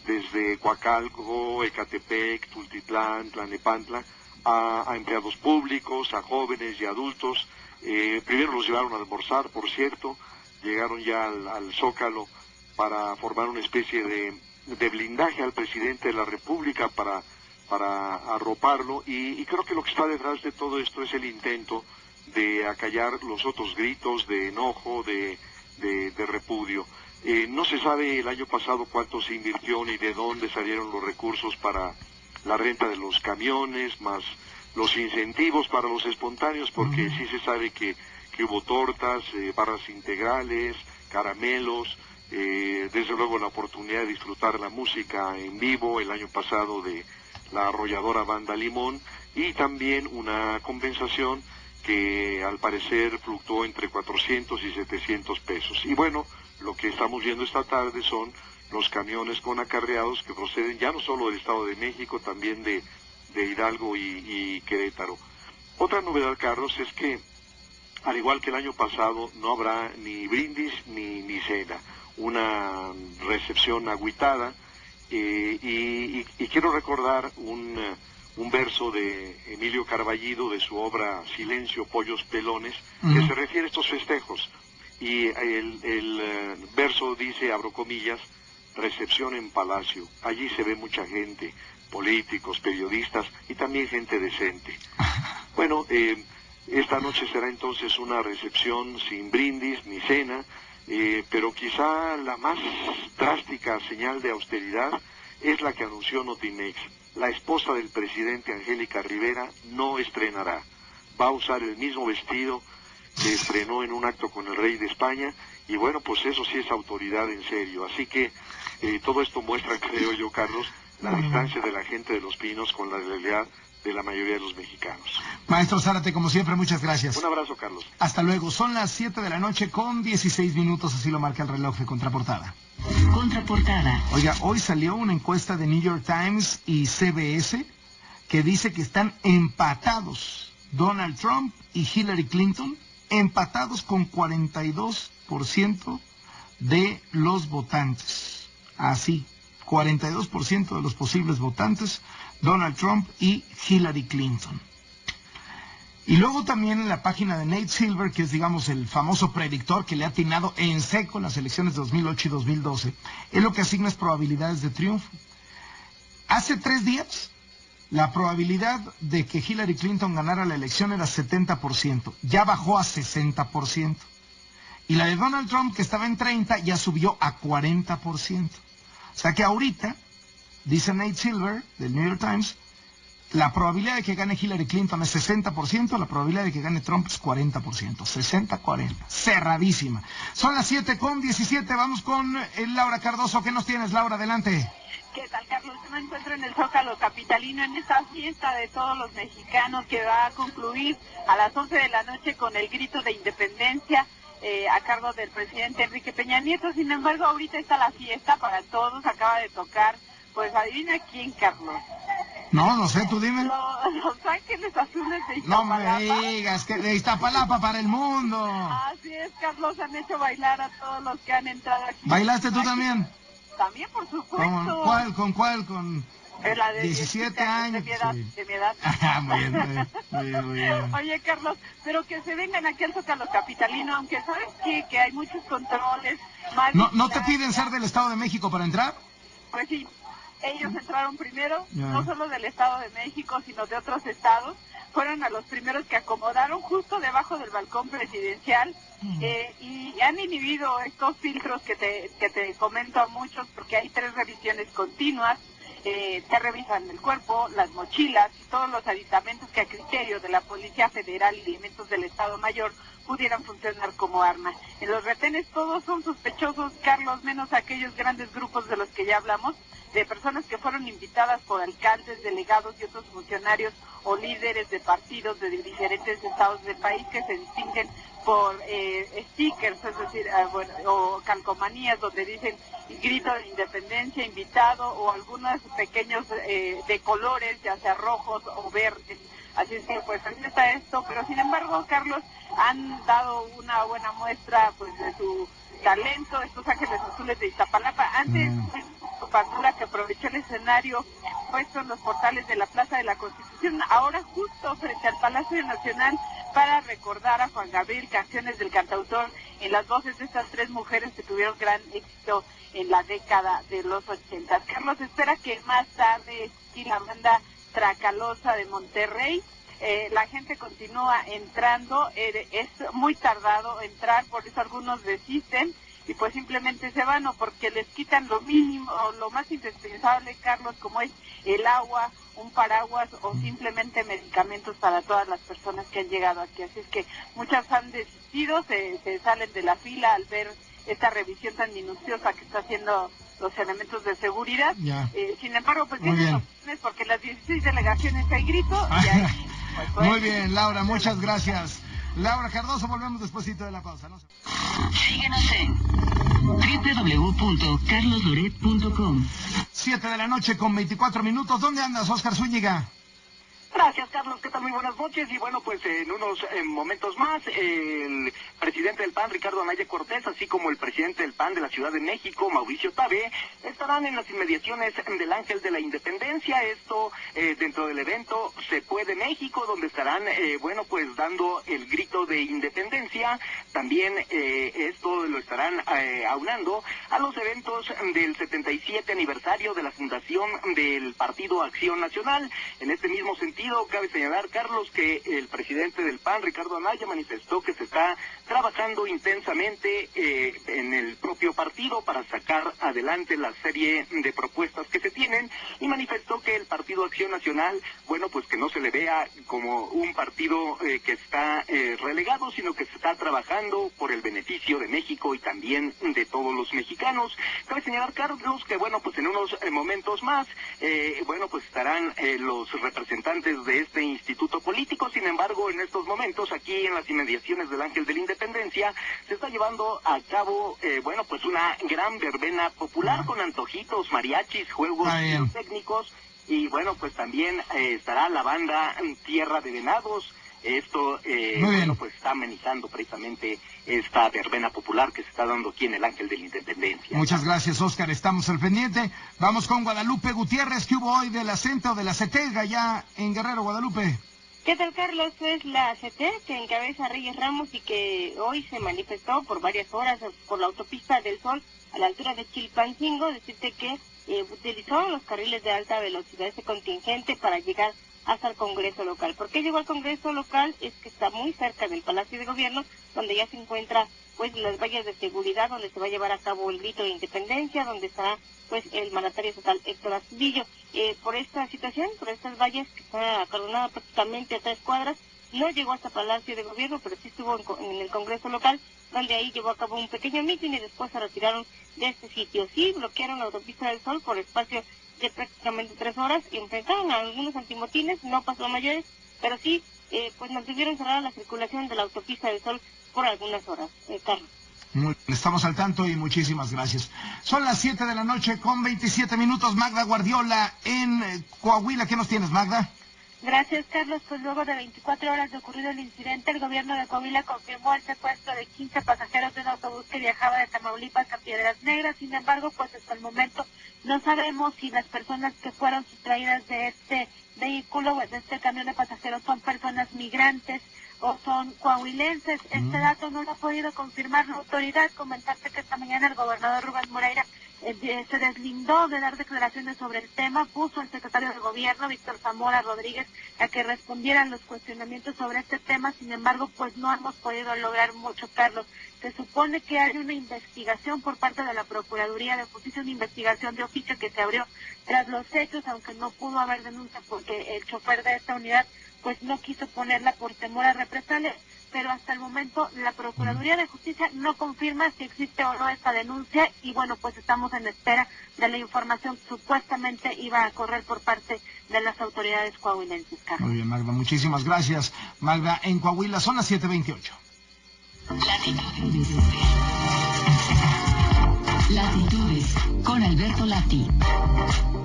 desde Coacalco, Ecatepec, Tultitlán, Tlalnepantla, a empleados públicos, a jóvenes y adultos. Primero los llevaron a almorzar, por cierto, llegaron ya al Zócalo para formar una especie de blindaje al presidente de la República para arroparlo, y creo que lo que está detrás de todo esto es el intento de acallar los otros gritos de enojo, de repudio. No se sabe el año pasado cuánto se invirtió ni de dónde salieron los recursos para la renta de los camiones, más los incentivos para los espontáneos, porque sí se sabe que hubo tortas, barras integrales, caramelos, desde luego la oportunidad de disfrutar la música en vivo el año pasado de la arrolladora Banda Limón, y también una compensación que al parecer fluctuó entre 400 y 700 pesos. Y bueno, lo que estamos viendo esta tarde son los camiones con acarreados que proceden ya no solo del Estado de México, también de Hidalgo y Querétaro. Otra novedad, Carlos, es que al igual que el año pasado no habrá ni brindis ni cena, una recepción agüitada, y quiero recordar un verso de Emilio Carballido de su obra Silencio, Pollos Pelones, que se refiere a estos festejos, y el verso dice, abro comillas, recepción en Palacio, allí se ve mucha gente, políticos, periodistas y también gente decente. Bueno, esta noche será entonces una recepción sin brindis ni cena, pero quizá la más drástica señal de austeridad es la que anunció Notimex. La esposa del presidente, Angélica Rivera, no estrenará. Va a usar el mismo vestido que estrenó en un acto con el rey de España, y bueno, pues eso sí es autoridad en serio. Así que todo esto muestra, creo yo, Carlos, la distancia de la gente de Los Pinos con la realidad de la mayoría de los mexicanos. Maestro Zárate, como siempre, muchas gracias. Un abrazo, Carlos. Hasta luego. Son las 7 de la noche con 16 minutos, así lo marca el reloj de Contraportada. Contraportada. Oiga, hoy salió una encuesta de New York Times y CBS que dice que están empatados Donald Trump y Hillary Clinton, empatados con 42% de los votantes. Así, 42% de los posibles votantes, Donald Trump y Hillary Clinton. Y luego también en la página de Nate Silver, que es, digamos, el famoso predictor que le ha atinado en seco en las elecciones de 2008 y 2012, es lo que asigna probabilidades de triunfo. Hace 3 días, la probabilidad de que Hillary Clinton ganara la elección era 70%, ya bajó a 60%. Y la de Donald Trump, que estaba en 30%, ya subió a 40%. O sea que ahorita, dice Nate Silver, del New York Times, la probabilidad de que gane Hillary Clinton es 60%, la probabilidad de que gane Trump es 40%. 60-40. Cerradísima. Son las 7:17, vamos con Laura Cardoso. ¿Qué nos tienes, Laura? Adelante. ¿Qué tal, Carlos? Yo me encuentro en el Zócalo capitalino en esta fiesta de todos los mexicanos que va a concluir a las 11 de la noche con el grito de independencia a cargo del presidente Enrique Peña Nieto. Sin embargo, ahorita está la fiesta para todos, acaba de tocar, pues adivina quién, Carlos. No sé, tú dime. Los Ángeles Azules de Iztapalapa. No me digas, que de Iztapalapa para el mundo. Así es, Carlos, han hecho bailar a todos los que han entrado aquí. ¿Bailaste tú también? También, por supuesto. ¿Con cuál? Con la de 17 años. De mi edad, sí. De mi edad. Muy bien. Oye, Carlos, pero que se vengan aquí al Zócalo capitalino, aunque sabes que hay muchos controles. ¿No te piden ser del Estado de México para entrar? Pues sí. Ellos entraron primero, no solo del Estado de México, sino de otros estados. Fueron a los primeros que acomodaron justo debajo del balcón presidencial y han inhibido estos filtros que te comento a muchos, porque hay 3 revisiones continuas. Te revisan el cuerpo, las mochilas y todos los aditamentos que a criterio de la Policía Federal y elementos del Estado Mayor pudieran funcionar como armas. En los retenes todos son sospechosos, Carlos, menos aquellos grandes grupos de los que ya hablamos, de personas que fueron invitadas por alcaldes, delegados y otros funcionarios o líderes de partidos de diferentes estados del país que se distinguen por stickers, es decir, o calcomanías donde dicen grito de independencia, invitado, o algunos pequeños de colores, ya sea rojos o verdes. Así es que pues así está esto, pero sin embargo, Carlos, han dado una buena muestra pues de su talento, estos Ángeles Azules de Iztapalapa. Antes, Pandura, que aprovechó el escenario puesto en los portales de la Plaza de la Constitución, ahora justo frente al Palacio Nacional, para recordar a Juan Gabriel, canciones del cantautor en las voces de estas tres mujeres que tuvieron gran éxito en la década de los 80. Carlos, espera que más tarde y la banda Tracalosa de Monterrey, la gente continúa entrando, es muy tardado entrar, por eso algunos desisten y pues simplemente se van, o porque les quitan lo mínimo, o lo más indispensable, Carlos, como es el agua, un paraguas o simplemente medicamentos para todas las personas que han llegado aquí. Así es que muchas han desistido, se salen de la fila al ver esta revisión tan minuciosa que está haciendo los elementos de seguridad. Sin embargo, pues tienen opciones, porque las 16 delegaciones hay grito y hay... Pues, muy bien, Laura, muchas gracias. Laura Cardoso, volvemos despuesito de la pausa. ¿No? Síguenos en www.carlosloret.com. 7 de la noche con 24 minutos. ¿Dónde andas, Oscar Zúñiga? Gracias, Carlos. ¿Qué tal? Muy buenas noches. Y bueno, pues en unos momentos más, el presidente del PAN, Ricardo Anaya Cortés, así como el presidente del PAN de la Ciudad de México, Mauricio Tabe, estarán en las inmediaciones del Ángel de la Independencia. Esto dentro del evento Se Puede México, donde estarán, bueno, pues dando el grito de independencia. También esto lo estarán aunando a los eventos del 77 aniversario de la fundación del Partido Acción Nacional. En este mismo sentido, cabe señalar, Carlos, que el presidente del PAN, Ricardo Anaya, manifestó que se está trabajando intensamente en el propio partido para sacar adelante la serie de propuestas que se tienen, y manifestó que el Partido Acción Nacional, bueno, pues que no se le vea como un partido que está relegado, sino que se está trabajando por el beneficio de México y también de todos los mexicanos. Cabe señalar, Carlos, que bueno, pues en unos momentos más, bueno, pues estarán los representantes de este instituto político. Sin embargo, en estos momentos, aquí en las inmediaciones del Ángel de la Independencia, se está llevando a cabo, bueno, pues una gran verbena popular con antojitos, mariachis, juegos técnicos, y bueno, pues también estará la banda Tierra de Venados. Esto, bueno, pues está amenizando precisamente esta verbena popular que se está dando aquí en el Ángel de la Independencia. Muchas gracias, Oscar, estamos al pendiente. Vamos con Guadalupe Gutiérrez. ¿Qué hubo hoy de la CENTE o de la CETEG allá en Guerrero, Guadalupe? ¿Qué tal, Carlos? Es la CETEG que encabeza Reyes Ramos y que hoy se manifestó por varias horas por la autopista del Sol a la altura de Chilpancingo. Decirte que utilizó los carriles de alta velocidad, este contingente, para llegar hasta el Congreso local. ¿Por qué llegó al Congreso local? Es que está muy cerca del Palacio de Gobierno, donde ya se encuentra pues las vallas de seguridad, donde se va a llevar a cabo el grito de independencia, donde estará pues el mandatario estatal Héctor Astudillo. Por esta situación, por estas vallas que está acordonada prácticamente a 3 cuadras, no llegó hasta Palacio de Gobierno, pero sí estuvo en el Congreso local, donde ahí llevó a cabo un pequeño mitin y después se retiraron de este sitio. Sí, bloquearon la autopista del Sol por espacio de prácticamente 3 horas y enfrentaron a algunos antimotines, no pasó a mayores, pero sí, pues mantuvieron cerrada la circulación de la autopista del Sol por algunas horas. Carlos. Estamos al tanto y muchísimas gracias. Son las 7 de la noche con 27 minutos. Magda Guardiola en Coahuila. ¿Qué nos tienes, Magda? Gracias, Carlos. Pues luego de 24 horas de ocurrido el incidente, el gobierno de Coahuila confirmó el secuestro de 15 pasajeros de un autobús que viajaba de Tamaulipas a Piedras Negras. Sin embargo, pues hasta el momento no sabemos si las personas que fueron sustraídas de este vehículo, de este camión de pasajeros, son personas migrantes o son coahuilenses. Este dato no lo ha podido confirmar la autoridad. Comentarte que esta mañana el gobernador Rubén Moreira se deslindó de dar declaraciones sobre el tema, puso al secretario de gobierno, Víctor Zamora Rodríguez, a que respondieran los cuestionamientos sobre este tema. Sin embargo, pues no hemos podido lograr mucho, Carlos. Se supone que hay una investigación por parte de la Procuraduría de Justicia, una investigación de oficio que se abrió tras los hechos, aunque no pudo haber denuncia porque el chofer de esta unidad pues no quiso ponerla por temor a represalias. pero hasta el momento la Procuraduría de Justicia no confirma si existe o no esta denuncia y bueno, pues estamos en espera de la información que supuestamente iba a correr por parte de las autoridades coahuilenses. Muy bien, Magda, muchísimas gracias. Magda, en Coahuila son las 7:28. Latitudes con Alberto Lati.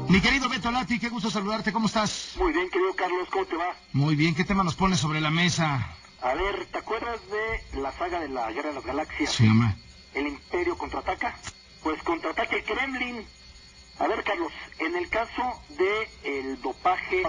Mi querido Beto Lati, qué gusto saludarte, ¿cómo estás? Muy bien, querido Carlos, ¿cómo te va? Muy bien, ¿qué tema nos pones sobre la mesa? A ver, ¿te acuerdas de la saga de la Guerra de las Galaxias? Sí, hombre. ¿El Imperio contraataca? Pues contraataca el Kremlin. A ver, Carlos, en el caso de el dopaje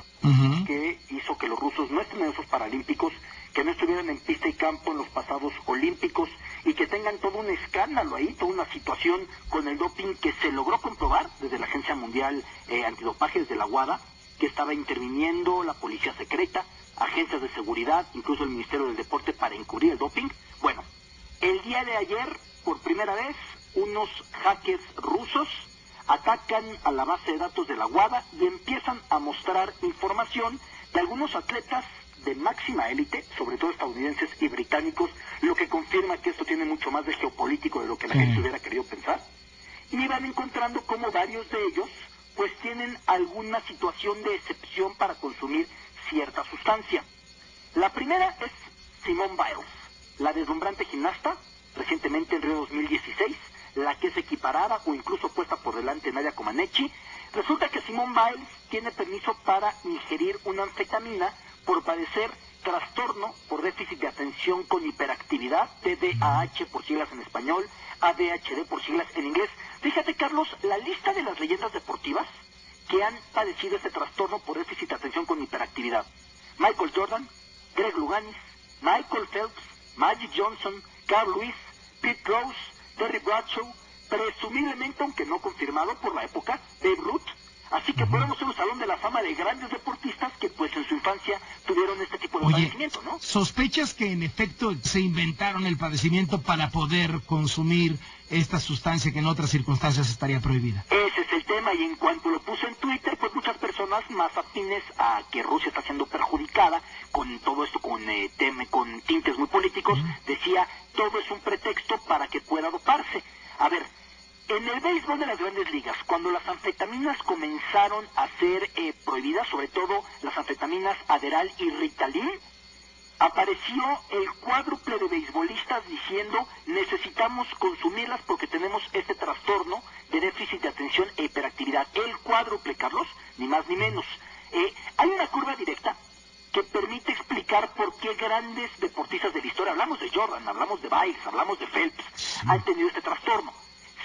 que hizo que los rusos no estén en esos Paralímpicos, que no estuvieran en pista y campo en los pasados Olímpicos y que tengan todo un escándalo ahí, toda una situación con el doping que se logró comprobar desde la Agencia Mundial Antidopaje, desde la WADA, que estaba interviniendo la policía secreta, agencias de seguridad, incluso el Ministerio del Deporte para encubrir el doping. Bueno, el día de ayer, por primera vez, unos hackers rusos atacan a la base de datos de la WADA y empiezan a mostrar información de algunos atletas de máxima élite, sobre todo estadounidenses y británicos, lo que confirma que esto tiene mucho más de geopolítico de lo que la gente hubiera querido pensar. Y van encontrando como varios de ellos pues tienen alguna situación de excepción para consumir cierta sustancia. La primera es Simone Biles, la deslumbrante gimnasta, recientemente en Río 2016, la que es equiparada o incluso puesta por delante Nadia Comaneci. Resulta que Simone Biles tiene permiso para ingerir una anfetamina por padecer trastorno por déficit de atención con hiperactividad, TDAH por siglas en español, ADHD por siglas en inglés. Fíjate, Carlos, la lista de las leyendas deportivas que han padecido este trastorno por déficit de atención con hiperactividad: Michael Jordan, Greg Louganis, Michael Phelps, Magic Johnson, Carl Lewis, Pete Rose, Terry Bradshaw, presumiblemente, aunque no confirmado por la época, Babe Ruth. Así que podemos ser un salón de la fama de grandes deportistas que pues en su infancia tuvieron este tipo de padecimiento, ¿no? ¿Sospechas que en efecto se inventaron el padecimiento para poder consumir esta sustancia que en otras circunstancias estaría prohibida? Ese es el tema, y en cuanto lo puse en Twitter, pues muchas personas más afines a que Rusia está siendo perjudicada con todo esto, con tintes muy políticos, decía, todo es un pretexto para que pueda doparse. A ver, en el béisbol de las grandes ligas, cuando las anfetaminas comenzaron a ser prohibidas, sobre todo las anfetaminas Adderall y Ritalin, apareció el cuádruple de beisbolistas diciendo necesitamos consumirlas porque tenemos este trastorno de déficit de atención e hiperactividad. El cuádruple, Carlos, ni más ni menos. Hay una curva directa que permite explicar por qué grandes deportistas de la historia, hablamos de Jordan, hablamos de Biles, hablamos de Phelps, han tenido este trastorno.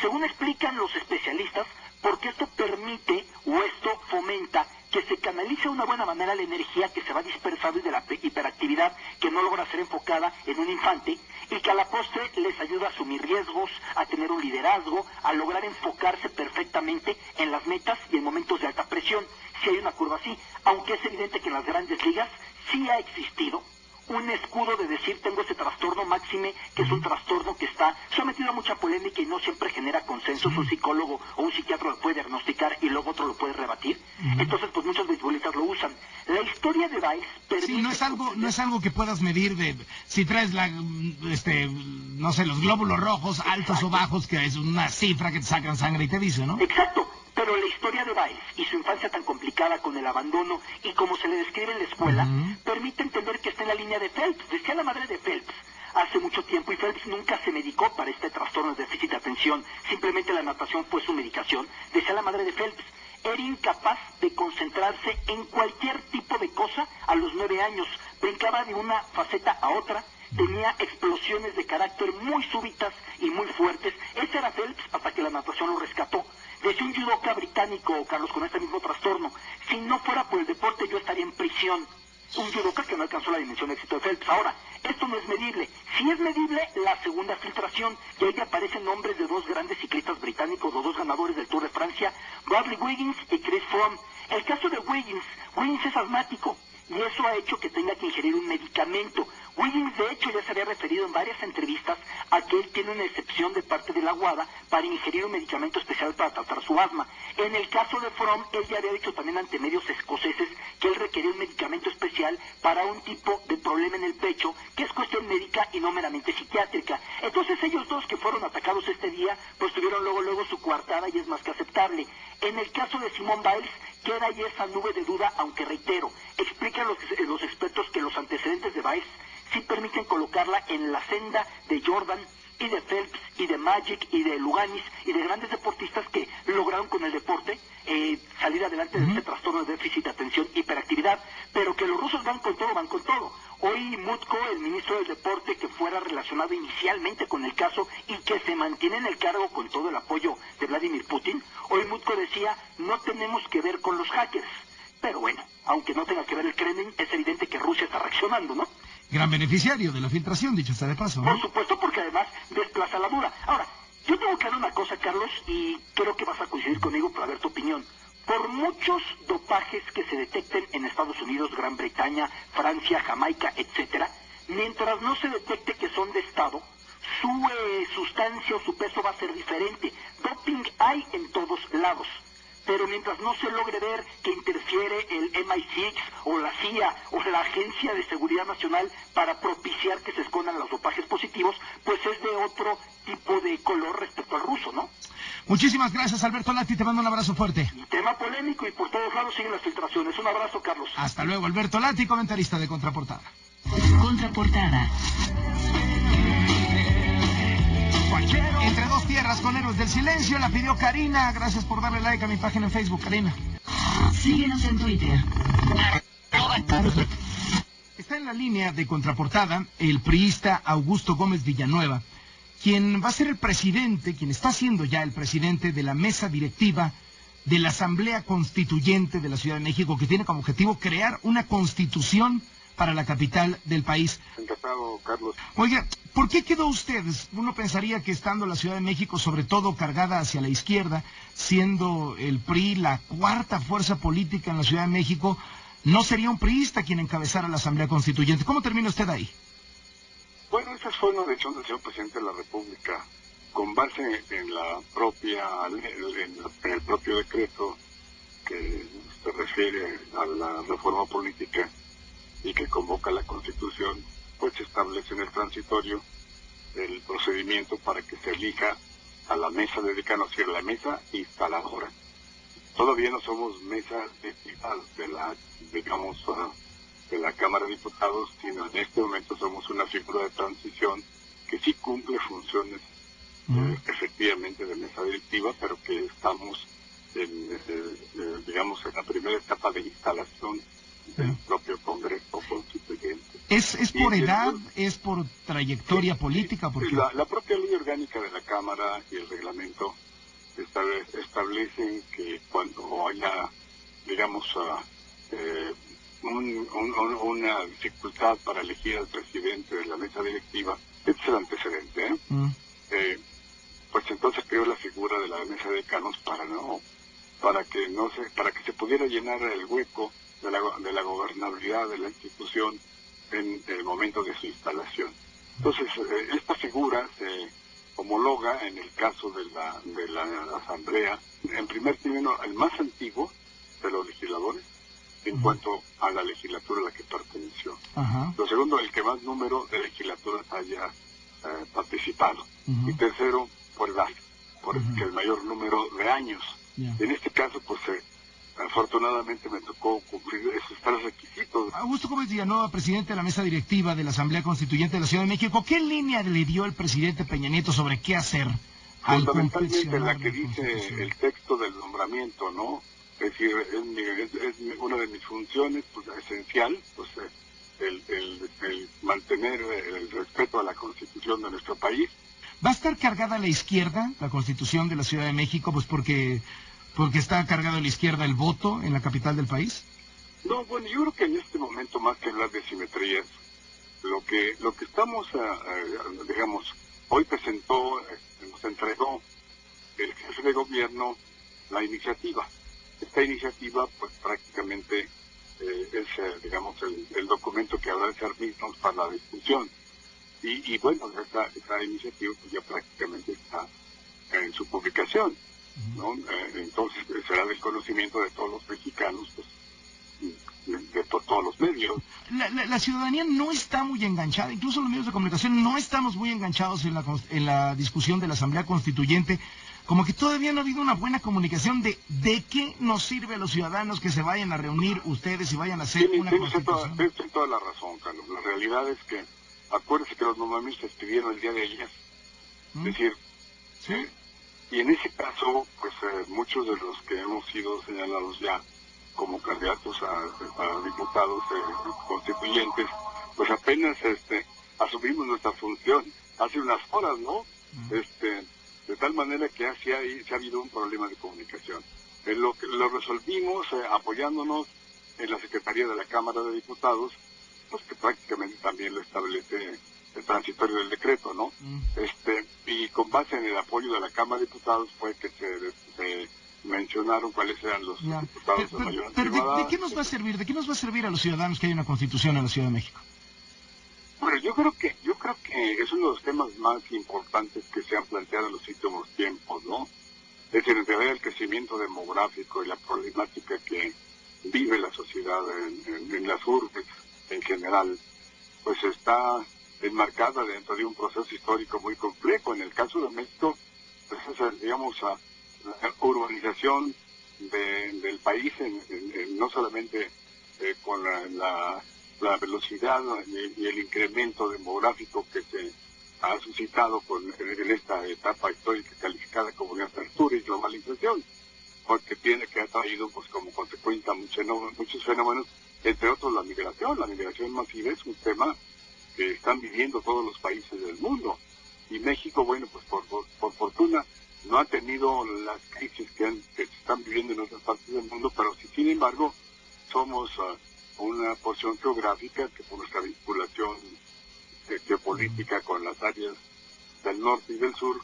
Según explican los especialistas, porque esto permite o esto fomenta que se canalice de una buena manera la energía que se va dispersando y de la hiperactividad que no logra ser enfocada en un infante, y que a la postre les ayuda a asumir riesgos, a tener un liderazgo, a lograr enfocarse perfectamente en las metas y en momentos de alta presión. Si hay una curva así, aunque es evidente que en las grandes ligas sí ha existido un escudo de decir tengo ese trastorno máxime, que es un trastorno que está sometido a mucha polémica y no siempre genera consensos. Un psicólogo o un psiquiatra lo puede diagnosticar y luego otro lo puede rebatir. Entonces pues muchos beisbolistas lo usan. La historia de Biles permite... Sí, no es algo que puedas medir de si traes no sé, los glóbulos rojos altos o bajos, que es una cifra que te sacan sangre y te dice, ¿no? Exacto. Pero la historia de Biles y su infancia tan complicada con el abandono y como se le describe en la escuela, permite entender que está en la línea de Phelps. Decía la madre de Phelps hace mucho tiempo, y Phelps nunca se medicó para este trastorno de déficit de atención, simplemente la natación fue su medicación. Decía la madre de Phelps, era incapaz de concentrarse en cualquier tipo de cosa a los 9 años, brincaba de una faceta a otra, tenía explosiones de carácter muy súbitas y muy fuertes. Ese era Phelps hasta que la natación lo rescató. Decía un judoka británico, Carlos, con este mismo trastorno, si no fuera por el deporte yo estaría en prisión. Un judoka que no alcanzó la dimensión de éxito de Phelps. Ahora, esto no es medible. Sí es medible la segunda filtración, y ahí aparecen nombres de dos grandes ciclistas británicos, los dos ganadores del Tour de Francia, Bradley Wiggins y Chris Froome. El caso de Wiggins es asmático, y eso ha hecho que tenga que ingerir un medicamento. Wiggins, de hecho, ya se había referido en varias entrevistas a que él tiene una excepción de parte de la WADA para ingerir un medicamento especial para tratar su asma. En el caso de Fromm, él ya había dicho también ante medios escoceses que él requería un medicamento especial para un tipo de problema en el pecho que es cuestión médica y no meramente psiquiátrica. Entonces ellos dos que fueron atacados este día, pues tuvieron luego su coartada y es más que aceptable. En el caso de Simone Biles, queda ahí esa nube de duda, aunque reitero, explican los expertos que los antecedentes de Biles sí permiten colocarla en la senda de Jordan y de Phelps y de Magic y de Luganis y de grandes deportistas que lograron con el deporte salir adelante de este trastorno de déficit de atención, hiperactividad, pero que los rusos van con todo. Hoy Mutko, el ministro del deporte que fuera relacionado inicialmente con el caso y que se mantiene en el cargo con todo el apoyo de Vladimir Putin, hoy Mutko decía, no tenemos que ver con los hackers. Pero bueno, aunque no tenga que ver el Kremlin, es evidente que Rusia está reaccionando, ¿no? Gran beneficiario de la filtración, dicho sea de paso, ¿no? Por supuesto, porque además desplaza la duda. Ahora, yo tengo que dar una cosa, Carlos, y creo que vas a coincidir conmigo para ver tu opinión. Por muchos dopajes que se detecten en Estados Unidos, Gran Bretaña, Francia, Jamaica, etcétera, mientras no se detecte que son de Estado, su sustancia o su peso va a ser diferente. Doping hay en todos lados. Pero mientras no se logre ver que interfiere el MI6 o la CIA o la Agencia de Seguridad Nacional para propiciar que se escondan los dopajes positivos, pues es de otro tipo de color respecto al ruso, ¿no? Muchísimas gracias, Alberto Lati, te mando un abrazo fuerte. Tema polémico y por todos lados siguen las filtraciones. Un abrazo, Carlos. Hasta luego, Alberto Lati, comentarista de Contraportada. Contraportada. Entre dos tierras con Héroes del Silencio, la pidió Karina. Gracias por darle like a mi página en Facebook, Karina. Síguenos en Twitter. Está en la línea de Contraportada el priista Augusto Gómez Villanueva, quien va a ser el presidente, quien está siendo ya el presidente de la mesa directiva de la Asamblea Constituyente de la Ciudad de México, que tiene como objetivo crear una constitución para la capital del país. Encantado, Carlos. Oiga, ¿por qué quedó usted? Uno pensaría que estando la Ciudad de México, sobre todo cargada hacia la izquierda, siendo el PRI la cuarta fuerza política en la Ciudad de México, no sería un priista quien encabezara la Asamblea Constituyente. ¿Cómo termina usted ahí? Bueno, esa fue una decisión del señor presidente de la República, con base en la propia, en el propio decreto que se refiere a la reforma política y que convoca la Constitución, pues se establece en el transitorio el procedimiento para que se elija a la mesa dedicada, es decir, la mesa instaladora. Todavía no somos mesa de la, digamos, de la Cámara de Diputados, sino en este momento somos una figura de transición que sí cumple funciones efectivamente de mesa directiva, pero que estamos digamos, en la primera etapa de instalación del propio Congreso Constituyente. ¿Es por edad? ¿Es por trayectoria política? ¿Por qué? La propia ley orgánica de la Cámara y el reglamento establecen que cuando haya, digamos, una dificultad para elegir al presidente de la mesa directiva, este es el antecedente, pues entonces creó la figura de la mesa de decanos para que se pudiera llenar el hueco de la gobernabilidad de la institución en el momento de su instalación. Entonces, esta figura se homologa en el caso de la Asamblea, en primer término, el más antiguo de los legisladores, en cuanto a la legislatura a la que perteneció. Lo segundo, el que más número de legislaturas haya participado. Y tercero, por edad, porque el mayor número de años. En este caso, pues afortunadamente me tocó cumplir esos tres requisitos. Augusto Gómez Villanueva, presidente de la mesa directiva de la Asamblea Constituyente de la Ciudad de México, ¿qué línea le dio el presidente Peña Nieto sobre qué hacer? Fundamentalmente la que dice el texto del nombramiento, ¿no? Es decir, es una de mis funciones, pues esencial, pues el mantener el respeto a la Constitución de nuestro país. ¿Va a estar cargada a la izquierda la Constitución de la Ciudad de México, pues porque está cargado a la izquierda el voto en la capital del país? No, bueno, yo creo que en este momento, más que hablar de simetrías, lo que estamos, digamos, hoy nos entregó el jefe de gobierno la iniciativa. Esta iniciativa, pues prácticamente digamos, el documento que habrá de servirnos para la discusión. Y bueno, esta iniciativa pues ya prácticamente está en su publicación, ¿no? Entonces será del conocimiento de todos los mexicanos, pues, de todos los medios. La ciudadanía no está muy enganchada, incluso los medios de comunicación no estamos muy enganchados en la discusión de la Asamblea Constituyente. Como que todavía no ha habido una buena comunicación de qué nos sirve a los ciudadanos que se vayan a reunir ustedes y vayan a hacer una constitución. Tienes toda la razón, Carlos. La realidad es que, acuérdense que los nombramientos se expidieron el día de ayer. Es decir, ¿sí? Y en ese caso, pues muchos de los que hemos sido señalados ya como candidatos a diputados constituyentes, pues apenas asumimos nuestra función hace unas horas, ¿no? De tal manera que sí ha habido un problema de comunicación. Lo resolvimos apoyándonos en la Secretaría de la Cámara de Diputados, pues que prácticamente también lo establece el transitorio del decreto, ¿no? Y con base en el apoyo de la Cámara de Diputados fue que se mencionaron cuáles eran los diputados de mayor antigüedad. ¿De qué nos va a servir? ¿De qué nos va a servir a los ciudadanos que haya una constitución en la Ciudad de México? Bueno, yo creo que es uno de los temas más importantes que se han planteado en los últimos tiempos, ¿no? Es decir, en realidad el crecimiento demográfico y la problemática que vive la sociedad en las urbes en general, pues está enmarcada dentro de un proceso histórico muy complejo. En el caso de México, pues es, digamos, la urbanización del país, no solamente con la velocidad y el incremento demográfico que se ha suscitado en esta etapa histórica calificada como de apertura y globalización, porque que ha traído pues como consecuencia muchos fenómenos, entre otros la migración. La migración masiva es un tema que están viviendo todos los países del mundo, y México, bueno, pues por fortuna no ha tenido las crisis que se están viviendo en otras partes del mundo, pero sí, sin embargo, somos una porción geográfica que por nuestra vinculación geopolítica con las áreas del norte y del sur,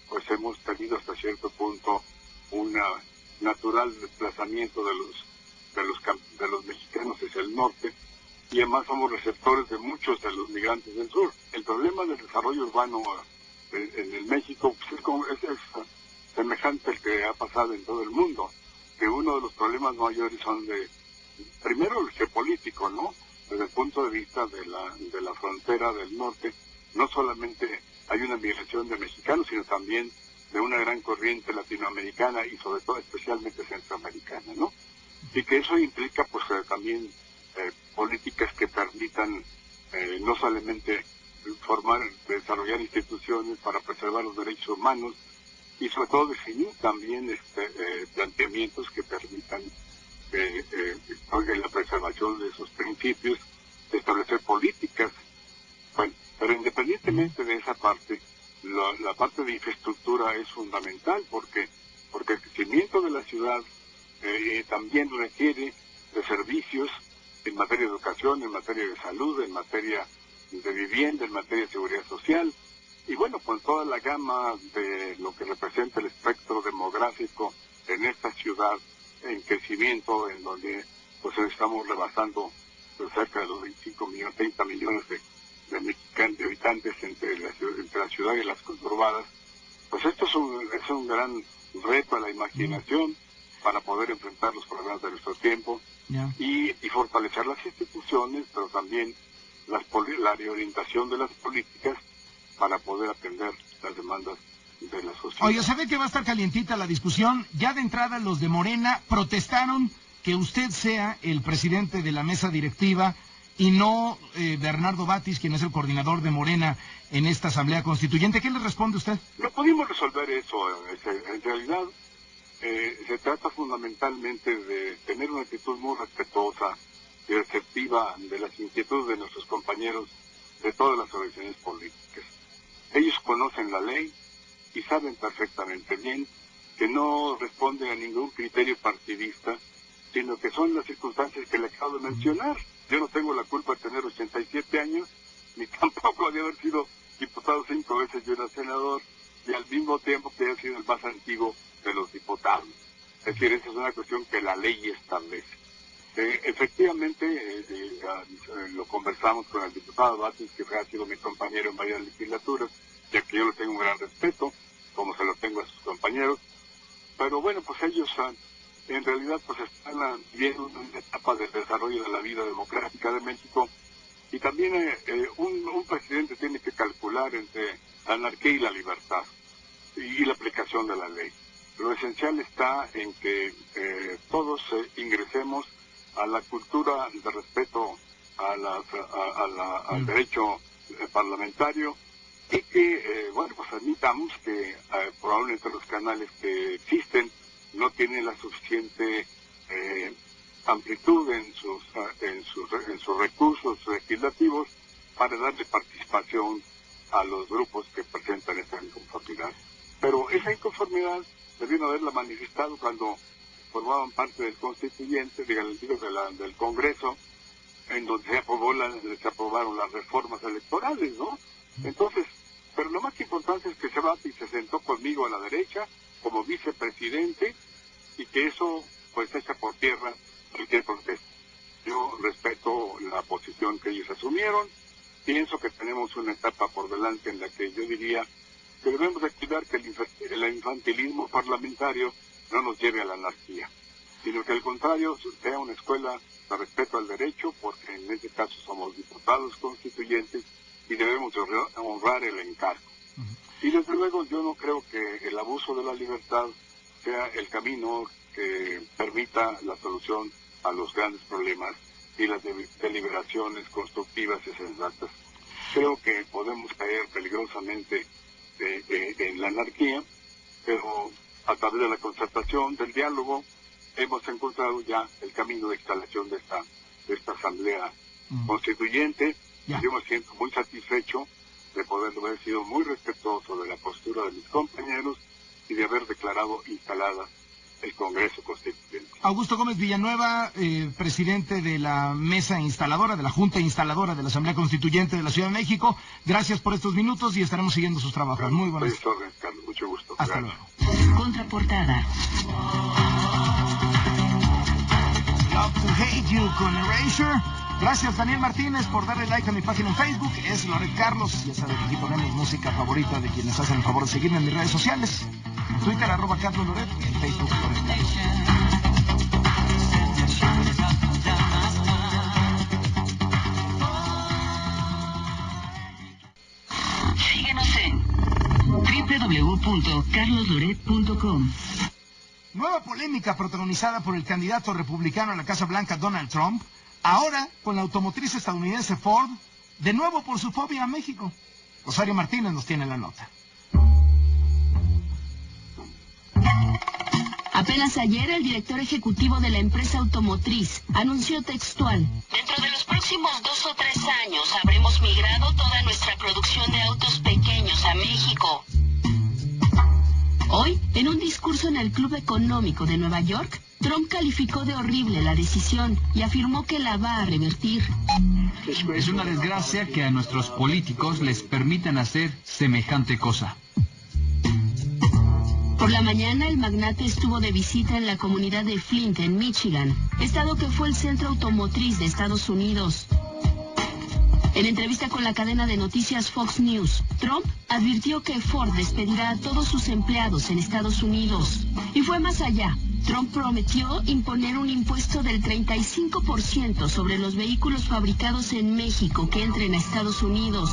pues hemos tenido hasta cierto punto un natural desplazamiento de los mexicanos hacia el norte, y además somos receptores de muchos de los migrantes del sur. El problema del desarrollo urbano en el México pues es semejante al que ha pasado en todo el mundo, que uno de los problemas mayores son primero el geopolítico, ¿no? Desde el punto de vista de la frontera del norte, no solamente hay una migración de mexicanos, sino también de una gran corriente latinoamericana y sobre todo especialmente centroamericana, ¿no? Y que eso implica pues también políticas que permitan no solamente desarrollar instituciones para preservar los derechos humanos, y sobre todo definir también planteamientos que permitan la preservación de esos principios, establecer políticas. Bueno, pero independientemente de esa parte, la parte de infraestructura es fundamental, porque el crecimiento de la ciudad también requiere de servicios en materia de educación, en materia de salud, en materia de vivienda, en materia de seguridad social, y bueno, con toda la gama de lo que representa el espectro demográfico en esta ciudad en crecimiento, en donde pues estamos rebasando cerca de los 25 millones, 30 millones de mexicanos, de habitantes entre la ciudad y las conurbadas, pues esto es un gran reto a la imaginación para poder enfrentar los problemas de nuestro tiempo y fortalecer las instituciones, pero también la reorientación de las políticas para poder atender las demandas de la sociedad. Oye, ¿sabe que va a estar calientita la discusión? Ya de entrada los de Morena protestaron que usted sea el presidente de la mesa directiva y no Bernardo Batis, quien es el coordinador de Morena en esta Asamblea Constituyente. ¿Qué le responde usted? No pudimos resolver eso. En realidad se trata fundamentalmente de tener una actitud muy respetuosa y receptiva de las inquietudes de nuestros compañeros de todas las organizaciones políticas. Ellos conocen la ley y saben perfectamente bien que no responden a ningún criterio partidista, sino que son las circunstancias que le acabo de mencionar. Yo no tengo la culpa de tener 87 años, ni tampoco de haber sido diputado 5 veces, yo era senador, y al mismo tiempo que he sido el más antiguo de los diputados. Es decir, esa es una cuestión que la ley establece. Efectivamente, lo conversamos con el diputado Batis, que ha sido mi compañero en varias legislaturas, ya que yo le tengo un gran respeto, como se lo tengo a sus compañeros. Pero bueno, pues ellos en realidad pues están viendo una etapa del desarrollo de la vida democrática de México, y también un presidente tiene que calcular entre la anarquía y la libertad y la aplicación de la ley. Lo esencial está en que todos ingresemos a la cultura de respeto al derecho parlamentario, y que, bueno, pues admitamos que probablemente los canales que existen no tienen la suficiente amplitud en sus recursos legislativos para darle participación a los grupos que presentan esa inconformidad. Pero esa inconformidad debieron haberla manifestado cuando formaban parte del constituyente, del Congreso, en donde se aprobaron las reformas electorales, ¿no? Entonces, pero lo más importante es que Sebasti se sentó conmigo a la derecha como vicepresidente, y que eso pues echa por tierra cualquier protesta. Yo respeto la posición que ellos asumieron. Pienso que tenemos una etapa por delante en la que yo diría que debemos de cuidar que el infantilismo parlamentario no nos lleve a la anarquía, sino que al contrario sea una escuela de respeto al derecho, porque en este caso somos diputados constituyentes y debemos honrar el encargo. Y desde luego yo no creo que el abuso de la libertad sea el camino que permita la solución a los grandes problemas y las deliberaciones constructivas y sensatas. Creo que podemos caer peligrosamente en la anarquía, pero a través de la concertación, del diálogo, hemos encontrado ya el camino de instalación de esta asamblea constituyente. Y yo me siento muy satisfecho de poder haber sido muy respetuoso de la postura de mis compañeros y de haber declarado instalada el Congreso Constituyente. Augusto Gómez Villanueva, presidente de la mesa instaladora, de la Junta Instaladora de la Asamblea Constituyente de la Ciudad de México, gracias por estos minutos y estaremos siguiendo sus trabajos. Muy buenas. Carlos, mucho gusto. Hasta luego. Contraportada. Love to Hate You con Erasure. Gracias Daniel Martínez por darle like a mi página en Facebook. Es Loret Carlos. Ya saben que aquí ponemos música favorita de quienes hacen el favor de seguirme en mis redes sociales. En Twitter @Carlos Loret y en Facebook Loret Carlos. Síguenos en www.carlosloret.com. Nueva polémica protagonizada por el candidato republicano a la Casa Blanca, Donald Trump, ahora con la automotriz estadounidense Ford, de nuevo por su fobia a México. Rosario Martínez nos tiene la nota. Apenas ayer el director ejecutivo de la empresa automotriz anunció textual: dentro de los próximos 2 o 3 años habremos migrado toda nuestra producción de autos pequeños a México. Hoy, en un discurso en el Club Económico de Nueva York, Trump calificó de horrible la decisión y afirmó que la va a revertir. Es una desgracia que a nuestros políticos les permitan hacer semejante cosa. Por la mañana, el magnate estuvo de visita en la comunidad de Flint, en Michigan, estado que fue el centro automotriz de Estados Unidos. En entrevista con la cadena de noticias Fox News, Trump advirtió que Ford despedirá a todos sus empleados en Estados Unidos. Y fue más allá. Trump prometió imponer un impuesto del 35% sobre los vehículos fabricados en México que entren a Estados Unidos.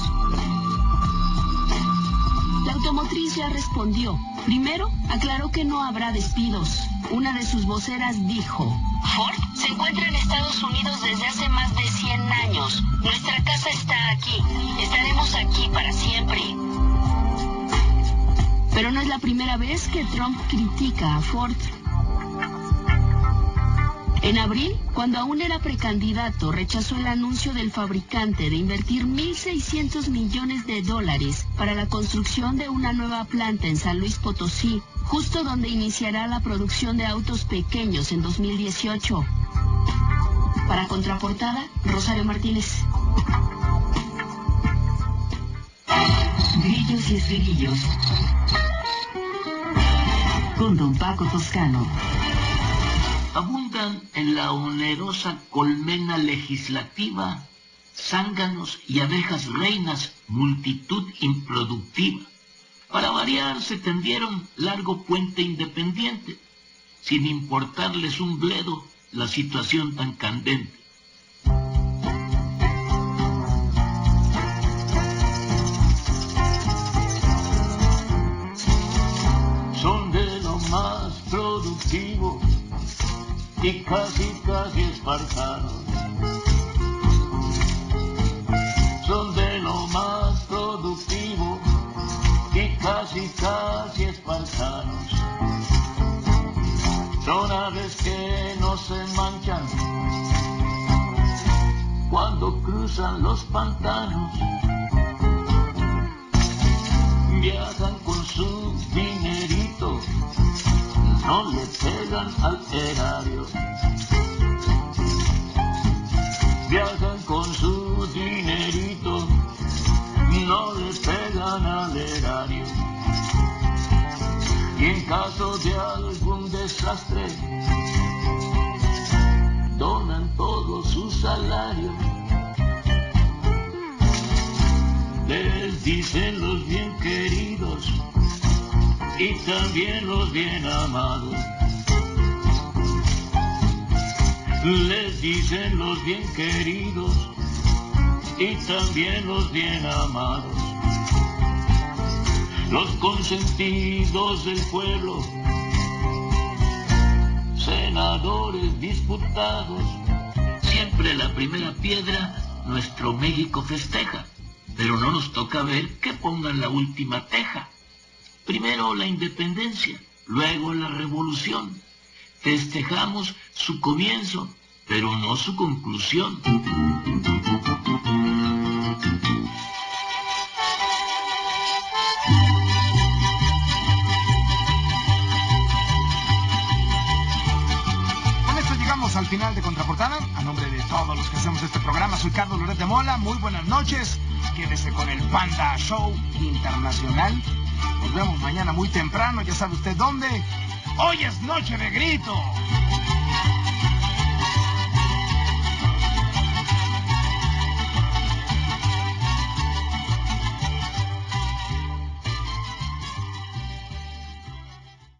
La automotriz ya respondió. Primero, aclaró que no habrá despidos. Una de sus voceras dijo: Ford se encuentra en Estados Unidos desde hace más de 100 años. Nuestra casa está aquí. Estaremos aquí para siempre. Pero no es la primera vez que Trump critica a Ford. En abril, cuando aún era precandidato, rechazó el anuncio del fabricante de invertir $1.600 millones para la construcción de una nueva planta en San Luis Potosí, justo donde iniciará la producción de autos pequeños en 2018. Para Contraportada, Rosario Martínez. Grillos y estribillos. Con don Paco Toscano. Abundan en la onerosa colmena legislativa zánganos y abejas reinas, multitud improductiva. Para variar se tendieron largo puente independiente, sin importarles un bledo la situación tan candente. Son de lo más productivo y casi espartanos. Son de lo más productivo y casi espartanos. Son aves que no se manchan cuando cruzan los pantanos. Viajan con su dinerito, no le pegan al erario. Viajan con su dinerito, no le pegan al erario. Y en caso de algún desastre, donan todo su salario. Les dicen los bien queridos y también los bien amados. Les dicen los bien queridos y también los bien amados. Los consentidos del pueblo, senadores disputados. Siempre la primera piedra nuestro México festeja, pero no nos toca ver que pongan la última teja. Primero la independencia, luego la revolución. Festejamos su comienzo, pero no su conclusión. Al final de Contraportada, a nombre de todos los que hacemos este programa, soy Carlos Loret de Mola. Muy buenas noches, quédese con el Panda Show Internacional. Nos vemos mañana muy temprano, ya sabe usted dónde. Hoy es noche de grito.